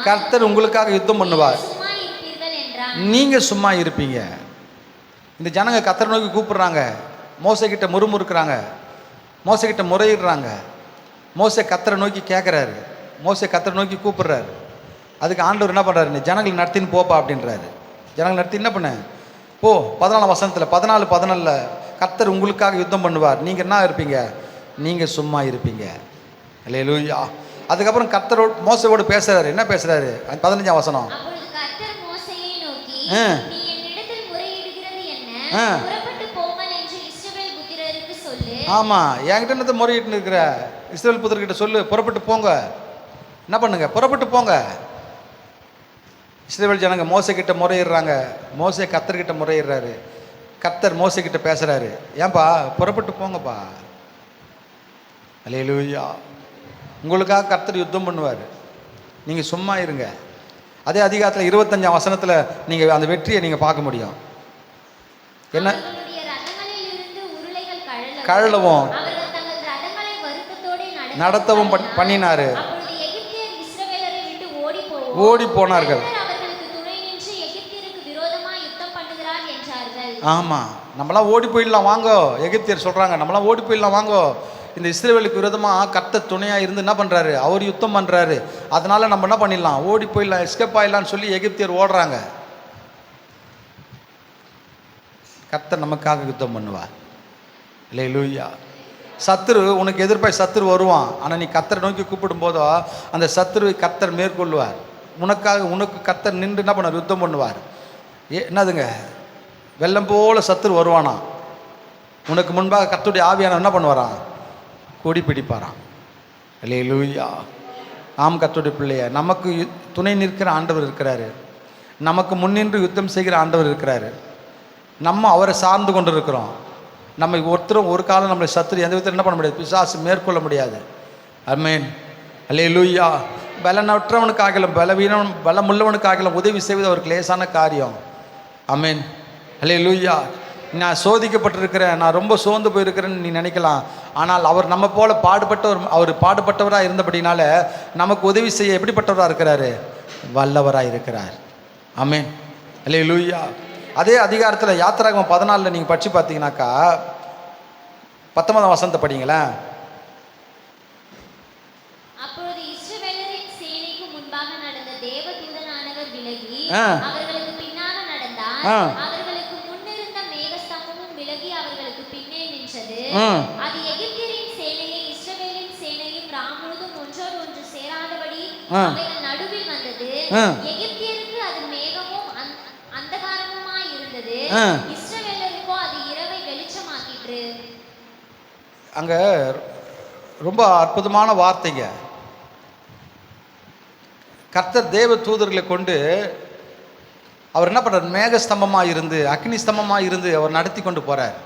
கர்த்தர் உங்களுக்காக யுத்தம் பண்ணுவார், நீங்கள் சும்மா இருப்பீங்க. இந்த ஜனங்க கர்த்தரை நோக்கி கூப்பிடுறாங்க, மோசே கிட்ட முறுமுறுக்கிறாங்க, மோசே கிட்ட முறையிடுறாங்க. மோசே கர்த்தரை நோக்கி கேட்குறாரு, மோசே கர்த்தரை நோக்கி கூப்பிடுறாரு. அதுக்கு ஆண்டவர் என்ன பண்ணுறாரு, நீ ஜனங்களை நடத்தின்னு போப்பா அப்படின்றாரு. ஜனங்களை நடத்தி என்ன பண்ண போ. 14ஆம் வசனத்தில் 14:14 கர்த்தர் உங்களுக்காக யுத்தம் பண்ணுவார், நீங்கள் என்ன இருப்பீங்க, நீங்கள் சும்மா இருப்பீங்க. அல்லேலூயா. அதுக்கப்புறம் கர்த்தரோடு மோசேவோடு பேசுகிறாரு. என்ன பேசுகிறாரு? 15ஆம் வசனம். ஆமாம், என்கிட்ட என்னத்தை முறையிட்டு இருக்கிற இஸ்ரவேல் புத்திரர்கிட்ட சொல்லு, புறப்பட்டு போங்க. என்ன பண்ணுங்க, புறப்பட்டு போங்க. இஸ்ரவேல் ஜனங்க மோசே கிட்ட முறையிடுறாங்க, மோசே கர்த்தர்கிட்ட முறையிடுறாரு. கர்த்தர் மோசே கிட்ட பேசுகிறாரு, ஏன்பா புறப்பட்டு போங்கப்பா. அல்லேலூயா. உங்களுக்காக கர்த்தர் யுத்தம் பண்ணுவார், நீங்கள் சும்மா இருங்க. அதே அதிகாரத்தில் 25ஆம் வசனத்தில் நீங்கள் அந்த வெற்றியை நீங்கள் பார்க்க முடியும். என்ன கழலவும் நடத்தவும் பண்ணினாரு, ஓடி போனார்கள். ஆமாம், நம்மளாம் ஓடி போயிடலாம் வாங்கோ. எகிப்தியர் சொல்கிறாங்க, நம்மளாம் ஓடி போயிடலாம் வாங்கோ. இந்த இஸ்ரவேலுக்கு விரோதமாக கர்த்தர் துணையாக இருந்து என்ன பண்ணுறாரு, அவர் யுத்தம் பண்ணுறாரு. அதனால் நம்ம என்ன பண்ணிடலாம், ஓடி போயிடலாம், எஸ்கேப் ஆகிடலான்னு சொல்லி எகிப்தியர் ஓடுறாங்க. கர்த்தர் நமக்காக யுத்தம் பண்ணுவார். அல்லேலூயா. சத்துரு உனக்கு எதிர்ப்பாய் சத்துரு வருவான். ஆனால் நீ கர்த்தரை நோக்கி கூப்பிடும் போதோ அந்த சத்துருவை கர்த்தர் மேற்கொள்வார். உனக்கு கர்த்தர் நின்று என்ன பண்ணுவார், யுத்தம் பண்ணுவார். என்னதுங்க, வெள்ளம் போல சத்துரு வருவானா, உனக்கு முன்பாக கர்த்தருடைய ஆவியானவர் என்ன பண்ணுவாராம், கொடி பிடிப்பாராம். அல்லேலூயா. ஆம், கர்த்தருடைய பிள்ளைய நமக்கு துணை நிற்கிற ஆண்டவர் இருக்கிறாரு, நமக்கு முன்னின்று யுத்தம் செய்கிற ஆண்டவர் இருக்கிறாரு. நம்ம அவரை சார்ந்து கொண்டு இருக்கிறோம். நம்ம ஒருத்தரும் ஒரு காலம் நம்மளை சத்துரு எந்த விதத்தில் என்ன பண்ண முடியாது, பிசாசு மேற்கொள்ள முடியாது. ஆமென். அல்லேலூயா. பலனற்றவனுக்கு ஆகலாம், பலமுள்ளவனுக்கு ஆகலாம் உதவி செய்வது அவருக்கு லேசான காரியம். ஆமென். அல்லேலூயா. நான் சோதிக்கப்பட்டிருக்கிறேன், நான் ரொம்ப சோர்ந்து போயிருக்கிறேன்னு நீ நினைக்கலாம். ஆனால் அவர் நம்ம போல அவர் பாடுபட்டவராக இருந்தபடினால நமக்கு உதவி செய்ய எப்படிப்பட்டவராக இருக்கிறாரு, வல்லவராக இருக்கிறார். ஆமென். அல்லேலூயா. அதே அதிகாரத்தில் யாத்திராகமம் 14 நீங்கள் படித்து பார்த்தீங்கன்னாக்கா 19ஆம் வசனத்தை படிங்களேன். அப்பொழுது இஸ்ரவேலரின் சேனைக்கு முன்பாக நடந்த தேவதூதனானவர் விலகி அவர்களுக்கு பின்னாக நடந்தார். அவர்களுக்கு முன்னிருந்த அது எகிப்தியரின் சேனையை இஸ்ரவேலின் சேனையும் ராமுழுதும் ஒன்றோடு ஒன்று சேராதபடி அவைகள் நடுவில் வந்தது. எகிப்தியருக்கு அது மேகமும் அந்தகாரமுமாய் இருந்தது, இஸ்ரவேலருக்கோ அது இரவை வெளிச்சமாக்கிற்று. அங்க ரொம்ப அற்புதமான வார்த்தைங்க. கர்த்தர் தேவ தூதர்களை கொண்டு அவர் என்ன பண்ணுறார், மேகஸ்தம்பமாக இருந்து அக்னி ஸ்தம்பமாக இருந்து அவர் நடத்தி கொண்டு போகிறார்.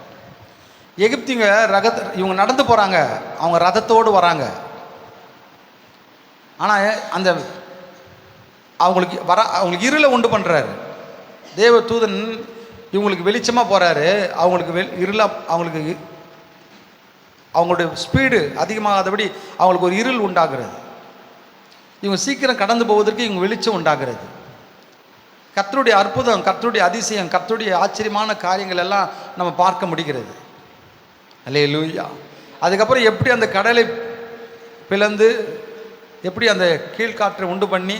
எகிப்திங்க இவங்க நடந்து போகிறாங்க, அவங்க ரதத்தோடு வராங்க. ஆனால் அந்த அவங்களுக்கு இருளை உண்டு பண்ணுறாரு தேவ தூதன். இவங்களுக்கு வெளிச்சமாக போகிறாரு, அவங்களுக்கு அவங்களுக்கு அவங்களுடைய ஸ்பீடு அதிகமாகாதபடி அவங்களுக்கு ஒரு இருள் உண்டாகிறது. இவங்க சீக்கிரம் கடந்து போவதற்கு இவங்க வெளிச்சம் உண்டாகிறது. கர்த்தருடைய அற்புதம், கர்த்தருடைய அதிசயம், கர்த்தருடைய ஆச்சரியமான காரியங்கள் எல்லாம் நம்ம பார்க்க முடிகிறது. அல்லேலூயா. அதுக்கப்புறம் எப்படி அந்த கடலை பிளந்து, எப்படி அந்த கீழ்காற்றை உண்டு பண்ணி,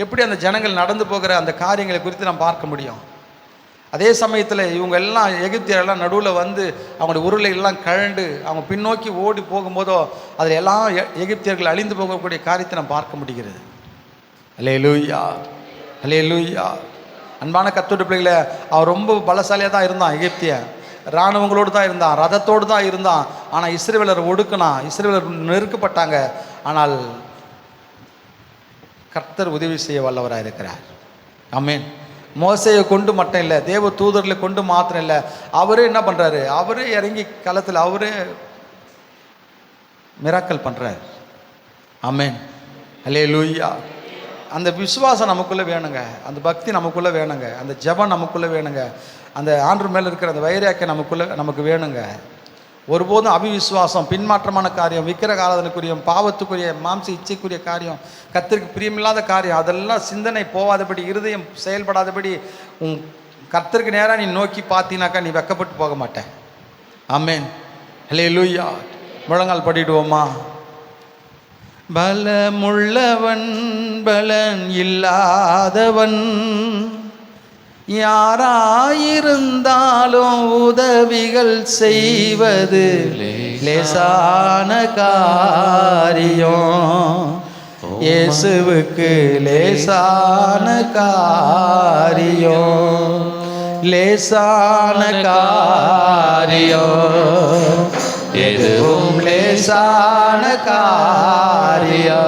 எப்படி அந்த ஜனங்கள் நடந்து போகிற அந்த காரியங்களை குறித்து நாம் பார்க்க முடியும். அதே சமயத்தில் இவங்க எல்லாம் எகிப்தியரெல்லாம் நடுவில் வந்து அவங்களுடைய உருளைகள்லாம் கழண்டு அவங்க பின்னோக்கி ஓடி போகும்போதோ அதில் எல்லாம் எகிப்தியர்கள் அழிந்து போகக்கூடிய காரியத்தை நாம் பார்க்க முடிகிறது. அல்லேலூயா, அல்லேலூயா. அன்பான கர்த்தருடைய பிள்ளைகளே, அவன் ரொம்ப பலசாலியாக தான் இருந்தான். எகிப்தியன் இராணுவங்களோடு தான் இருந்தான், ரதத்தோடு தான் இருந்தான். ஆனால் இஸ்ரவேலர் ஒடுக்கினான், இஸ்ரவேலர் நெருக்கப்பட்டாங்க. ஆனால் கர்த்தர் உதவி செய்ய வல்லவராக இருக்கிறார். ஆமென். மோசையை கொண்டு மட்டும் இல்லை, தேவ தூதர்களை கொண்டு மாத்திரம் இல்லை, அவரே என்ன பண்ணுறாரு, அவரே இறங்கி களத்தில் அவரே மிராக்கல் பண்ணுறார். ஆமென். அல்லேலூயா. அந்த விசுவாசம் நமக்குள்ளே வேணுங்க, அந்த பக்தி நமக்குள்ளே வேணுங்க, அந்த ஜெபம் நமக்குள்ளே வேணுங்க, அந்த ஆண்டு மேலே இருக்கிற அந்த வைராக்கியம் நமக்கு வேணுங்க. ஒருபோதும் அவிவிசுவாசம், பின்மாற்றமான காரியம், விக்கிரக ஆராதனைக்குரிய, பாவத்துக்குரிய, மாம்ச இச்சைக்குரிய காரியம், கர்த்தருக்கு பிரியமில்லாத காரியம், அதெல்லாம் சிந்தனை போகாதபடி, இருதயம் செயல்படாதபடி உன் கர்த்தருக்கு நேராக நீ நோக்கி பார்த்தீனாக்கா நீ வெக்கப்பட்டு போக மாட்டேன். ஆமென். அல்லேலூயா. முழங்கால் படிடுவோமா? பலமுள்ளவன் பலன் இல்லாதவன், யாராயிருந்தாலும் உதவிகள் செய்வது லேசான காரியம். இயேசுவுக்கு லேசான காரியம், லேசான காரியம், எதுவும் லேசான காரியம்.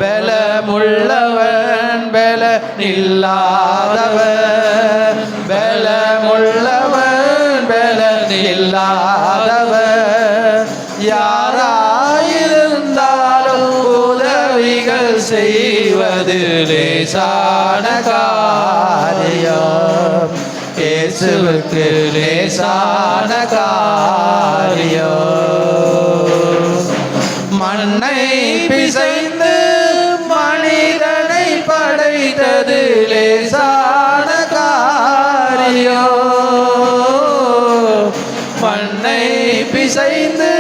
பலமுள்ளவன் பலன் இல்லாதவன், பலமுள்ளவன் பலன் இல்லாதவன், யாராயிருந்தாலும் உதவிகள் செய்வது லேசான காரியம். இயேசுவுக்கு லேசான காரியம். மண்ணை பிசைந்து மனிதனை படைத்தது லேசான காரியம். மண்ணை பிசைந்து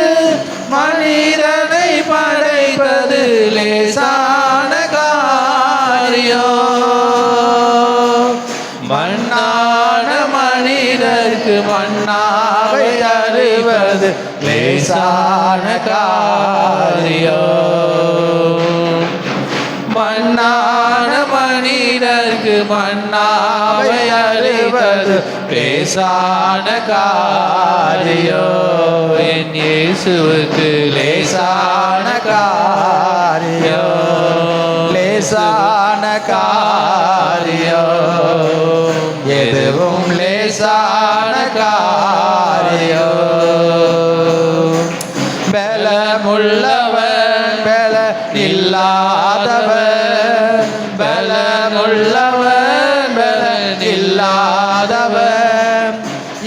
மனிதனை படைப்பது லேசான காரியம். மண்ணான மனிதருக்கு மண்ணாவை அறிவது லேசான காரியம். மண்ணான மனிதருக்கு மண்ணாவை அறிவது லேசான காரியம். என் இயேசுவுக்கு லேசான காரியம், லேசான காரியம், எதுவும் லேசான காரியம். பலமுள்ளவன் பலன் இல்லாதவன், பலமுள்ளவன் பலன் இல்லாதவன்,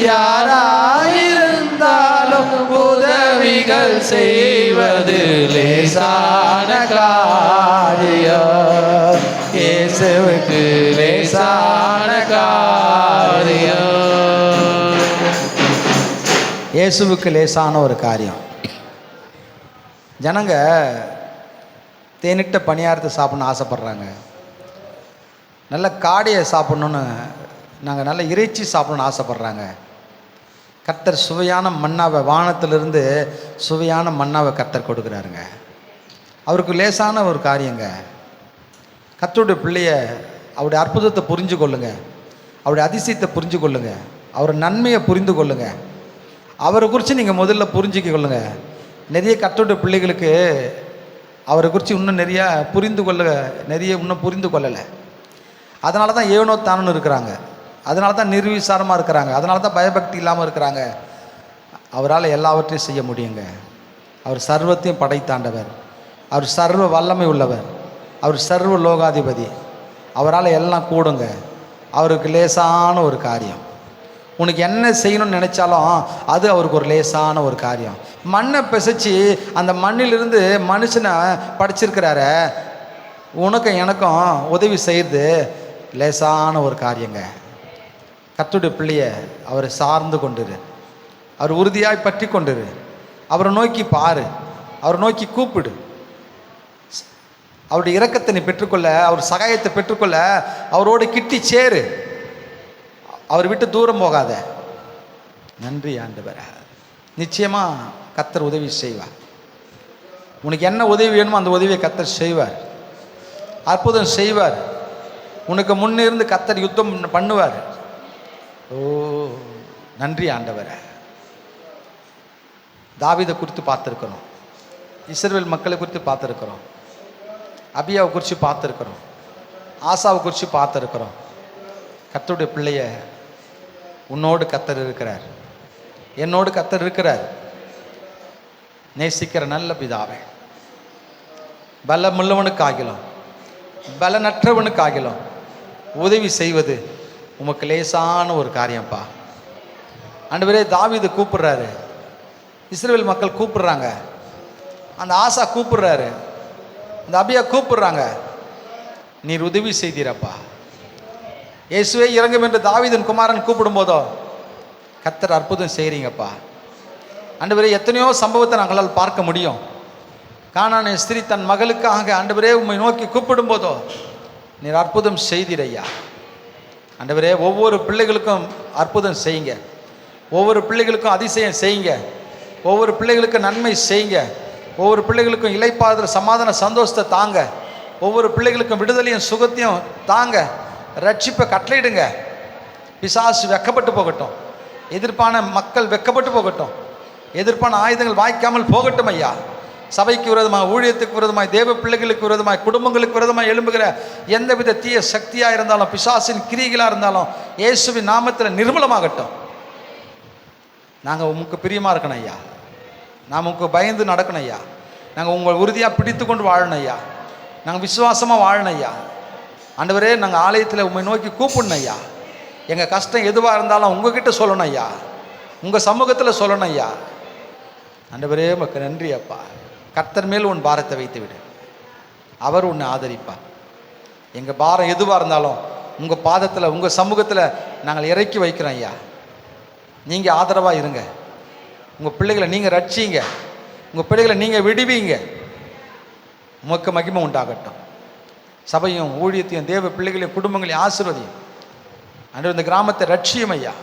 யாராயிருந்தாலும் உதவிகள் செய்வது லேசான காரியம். இயேசுவுக்கு லேசான காரியம். இயேசுவுக்கு லேசான ஒரு காரியம். ஜனங்க தேனிட்ட பணியாரத்தை சாப்பிட்ணுன்னு ஆசைப்பட்றாங்க, நல்ல காடையை சாப்பிட்ணுன்னு, நாங்கள் நல்ல இறைச்சி சாப்பிட்ணுன்னு ஆசைப்பட்றாங்க. கர்த்தர் சுவையான மன்னாவை வானத்திலிருந்து சுவையான மன்னாவை கர்த்தர் கொடுக்குறாருங்க. அவருக்கு லேசான ஒரு காரியங்க. கர்த்தருடைய பிள்ளைய அவருடைய அற்புதத்தை புரிஞ்சு கொள்ளுங்க, அவருடைய அதிசயத்தை புரிஞ்சு கொள்ளுங்க, அவர் நன்மையை புரிந்து கொள்ளுங்க. அவரை குறித்து நீங்கள் முதல்ல புரிஞ்சுக்க கொள்ளுங்க. நிறைய கர்த்தருடைய பிள்ளைகளுக்கு அவரை குறித்து இன்னும் நிறைய இன்னும் புரிந்து கொள்ளலை. அதனால தான் ஏனோ தானோன்னு இருக்கிறாங்க, அதனால தான் நிர்விசாரமாக இருக்கிறாங்க, அதனால தான் பயபக்தி இல்லாமல் இருக்கிறாங்க. அவரால் எல்லாவற்றையும் செய்ய முடியுங்க. அவர் சர்வத்தையும் படைத்தாண்டவர், அவர் சர்வ வல்லமை உள்ளவர், அவர் சர்வ லோகாதிபதி. அவரால் எல்லாம் கூடுங்க. அவருக்கு லேசான ஒரு காரியம். உனக்கு என்ன செய்யணும்னு நினச்சாலும் அது அவருக்கு ஒரு லேசான ஒரு காரியம். மண்ணை பிசைச்சி அந்த மண்ணிலிருந்து மனுஷனை படைச்சிருக்கிறார, உனக்கும் எனக்கும் உதவி செய்கிறது லேசான ஒரு காரியங்க. கர்த்தருடைய பிள்ளைய அவரை சார்ந்து கொண்டிரு, அவர் உறுதியாய் பற்றி கொண்டிரு, அவரை நோக்கி பாரு, அவரை நோக்கி கூப்பிடு. அவருடைய இரக்கத்தை நீ பெற்றுக்கொள்ள, அவர் சகாயத்தை பெற்றுக்கொள்ள அவரோடு கிட்டி சேரு. அவர் விட்டு தூரம் போகாத. நன்றி ஆண்டவரே. நிச்சயமாக கர்த்தர் உதவி செய்வார். உனக்கு என்ன உதவி வேணுமோ அந்த உதவியை கர்த்தர் செய்வார், அற்புதம் செய்வார். உனக்கு முன்னே இருந்து கர்த்தர் யுத்தம் பண்ணுவார். ஓ நன்றி ஆண்டவரே. தாவீதை குறித்து பார்த்துருக்கிறோம், இஸ்ரவேல் மக்களை குறித்து பார்த்துருக்கிறோம், அபியாவை குறித்து பார்த்துருக்கிறோம், ஆசாவை குறித்து பார்த்துருக்கிறோம். கர்த்தருடைய பிள்ளைய உன்னோடு கர்த்தர் இருக்கிறார், என்னோடு கர்த்தர் இருக்கிறார். நேசிக்கிற நல்ல பிதாவே, பலமுள்ளவனுக்காகிலும் பலனற்றவனுக்காகிலும் உதவி செய்வது உமக்கு லேசான ஒரு காரியம்ப்பா. ஆண்டவரே, தாவீது கூப்பிடுறாரு, இஸ்ரவேல் மக்கள் கூப்பிடுறாங்க, அந்த ஆசா கூப்பிடுறாரு, அந்த அபியா கூப்பிடுறாங்க. நீர் உதவி செய்தீரப்பா. இயேசுவே இறங்கும் என்று தாவீதின் குமாரன் கூப்பிடும் போதோ கர்த்தர் அற்புதம் செய்கிறீங்கப்பா. ஆண்டவரே, எத்தனையோ சம்பவத்தை நாங்களால் பார்க்க முடியும். கானானிய ஸ்திரீ தன் மகளுக்காக ஆண்டவரே உம்மை நோக்கி கூப்பிடும் போதோ நீர் அற்புதம் செய்தீரையா. ஆண்டவரே, ஒவ்வொரு பிள்ளைகளுக்கும் அற்புதம் செய்யுங்க, ஒவ்வொரு பிள்ளைகளுக்கும் அதிசயம் செய்யுங்க, ஒவ்வொரு பிள்ளைகளுக்கும் நன்மை செய்யுங்க, ஒவ்வொரு பிள்ளைகளுக்கும் இளைப்பாறுதல் சமாதான சந்தோஷத்தை தாங்க, ஒவ்வொரு பிள்ளைகளுக்கும் விடுதலையும் சுகத்தையும் தாங்க, ரட்சிப்பை கட்டளையிடுங்க. பிசாசு வெக்கப்பட்டு போகட்டும், எதிர்ப்பான மக்கள் வெக்கப்பட்டு போகட்டும், எதிர்ப்பான ஆயுதங்கள் வாய்க்காமல் போகட்டும் ஐயா. சபைக்கு விரோதமாக, ஊழியத்துக்கு விரோதமாய், தேவ பிள்ளைகளுக்கு விரோதமாய், குடும்பங்களுக்கு விரோதமாய் எழும்புகிற எந்தவித தீய சக்தியாக இருந்தாலும், பிசாசின் கிரியைகளாக இருந்தாலும் இயேசுவின் நாமத்தில் நிர்மூலமாகட்டும். நாங்கள் உமக்கு பிரியமாக இருக்கணும் ஐயா, நாம் உங்களுக்கு பயந்து நடக்கணும் ஐயா, நாங்கள் உங்களை உறுதியாக பிடித்து கொண்டு வாழணும் ஐயா, நாங்கள் விசுவாசமாக வாழணும் ஐயா. ஆண்டவரே, நாங்கள் ஆலயத்தில் உண்மை நோக்கி கூப்பிடணும் ஐயா. எங்கள் கஷ்டம் எதுவாக இருந்தாலும் உங்ககிட்ட சொல்லணும் ஐயா, உங்கள் சமூகத்தில் சொல்லணும் ஐயா. ஆண்டவரே, உமக்கு நன்றி அப்பா. கர்த்தர் மேல் உன் பாரத்தை வைத்து விடு, அவர் உன்னை ஆதரிப்பார். எங்கள் பாரம் எதுவாக இருந்தாலும் உங்கள் பாதத்தில், உங்கள் சமூகத்தில் நாங்கள் இறக்கி வைக்கிறோம் ஐயா. நீங்கள் ஆதரவாக இருங்க, உங்கள் பிள்ளைகளை நீங்கள் ரட்சிங்க, உங்கள் பிள்ளைகளை நீங்கள் விடுவீங்க. உமக்கு மகிமை உண்டாகட்டும். சபையும் ஊழியத்தையும் தேவ பிள்ளைகளையும் குடும்பங்களையும் ஆசீர்வதியும். அன்று இந்த கிராமத்தை ரட்சியும் ஐயா,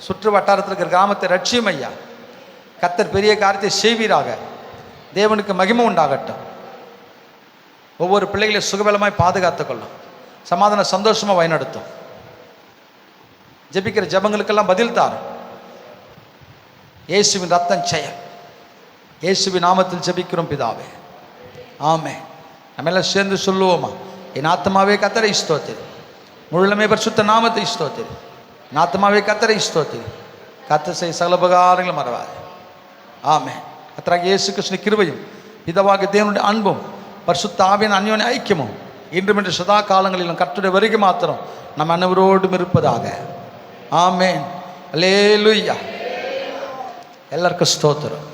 சுற்று வட்டாரத்தில் இருக்கிற கிராமத்தை ரட்சியும் ஐயா. கர்த்தர் பெரிய காரியத்தை செய்வீராக. தேவனுக்கு மகிமை உண்டாகட்டும். ஒவ்வொரு பிள்ளைகளையும் சுகபலமாய் பாதுகாத்து கொள்ளும், சமாதான சந்தோஷமாக வழிநடத்தும். ஜெபிக்கிற ஜெபங்களுக்கெல்லாம் பதில் தாரும். இயேசுவின் ரத்தம் செயல், இயேசுவின் நாமத்தில் ஜெபிக்கிறோம் பிதாவே, ஆமென். நம்ம எல்லாம் சேர்ந்து சொல்லுவோமா? என் ஆத்மாவே கர்த்தரை ஸ்தோத்திரி, முழுமே பரிசுத்த நாமத்தை ஸ்தோத்திரி. என் ஆத்மாவே கர்த்தரை ஸ்தோத்திரி, கர்த்தர் செய்ய சகல உபகாரங்களும் மறவாது. ஆமென். கர்த்தராகிய இயேசு கிறிஸ்துவின் கிருபையும் பிதாவாகிய தேவனுடைய அன்பும் பரிசுத்த ஆவியின் அந்யோன்ய ஐக்கியமும் இன்றும் இன்று சதா காலங்களிலும் கர்த்தருடைய வருகை மாத்திரம் நம் அனைவரோடும் இருப்பதாக. ஆமென். அல்லேலூயா. எல்லாருக்கும் ஸ்தோத்திரம்.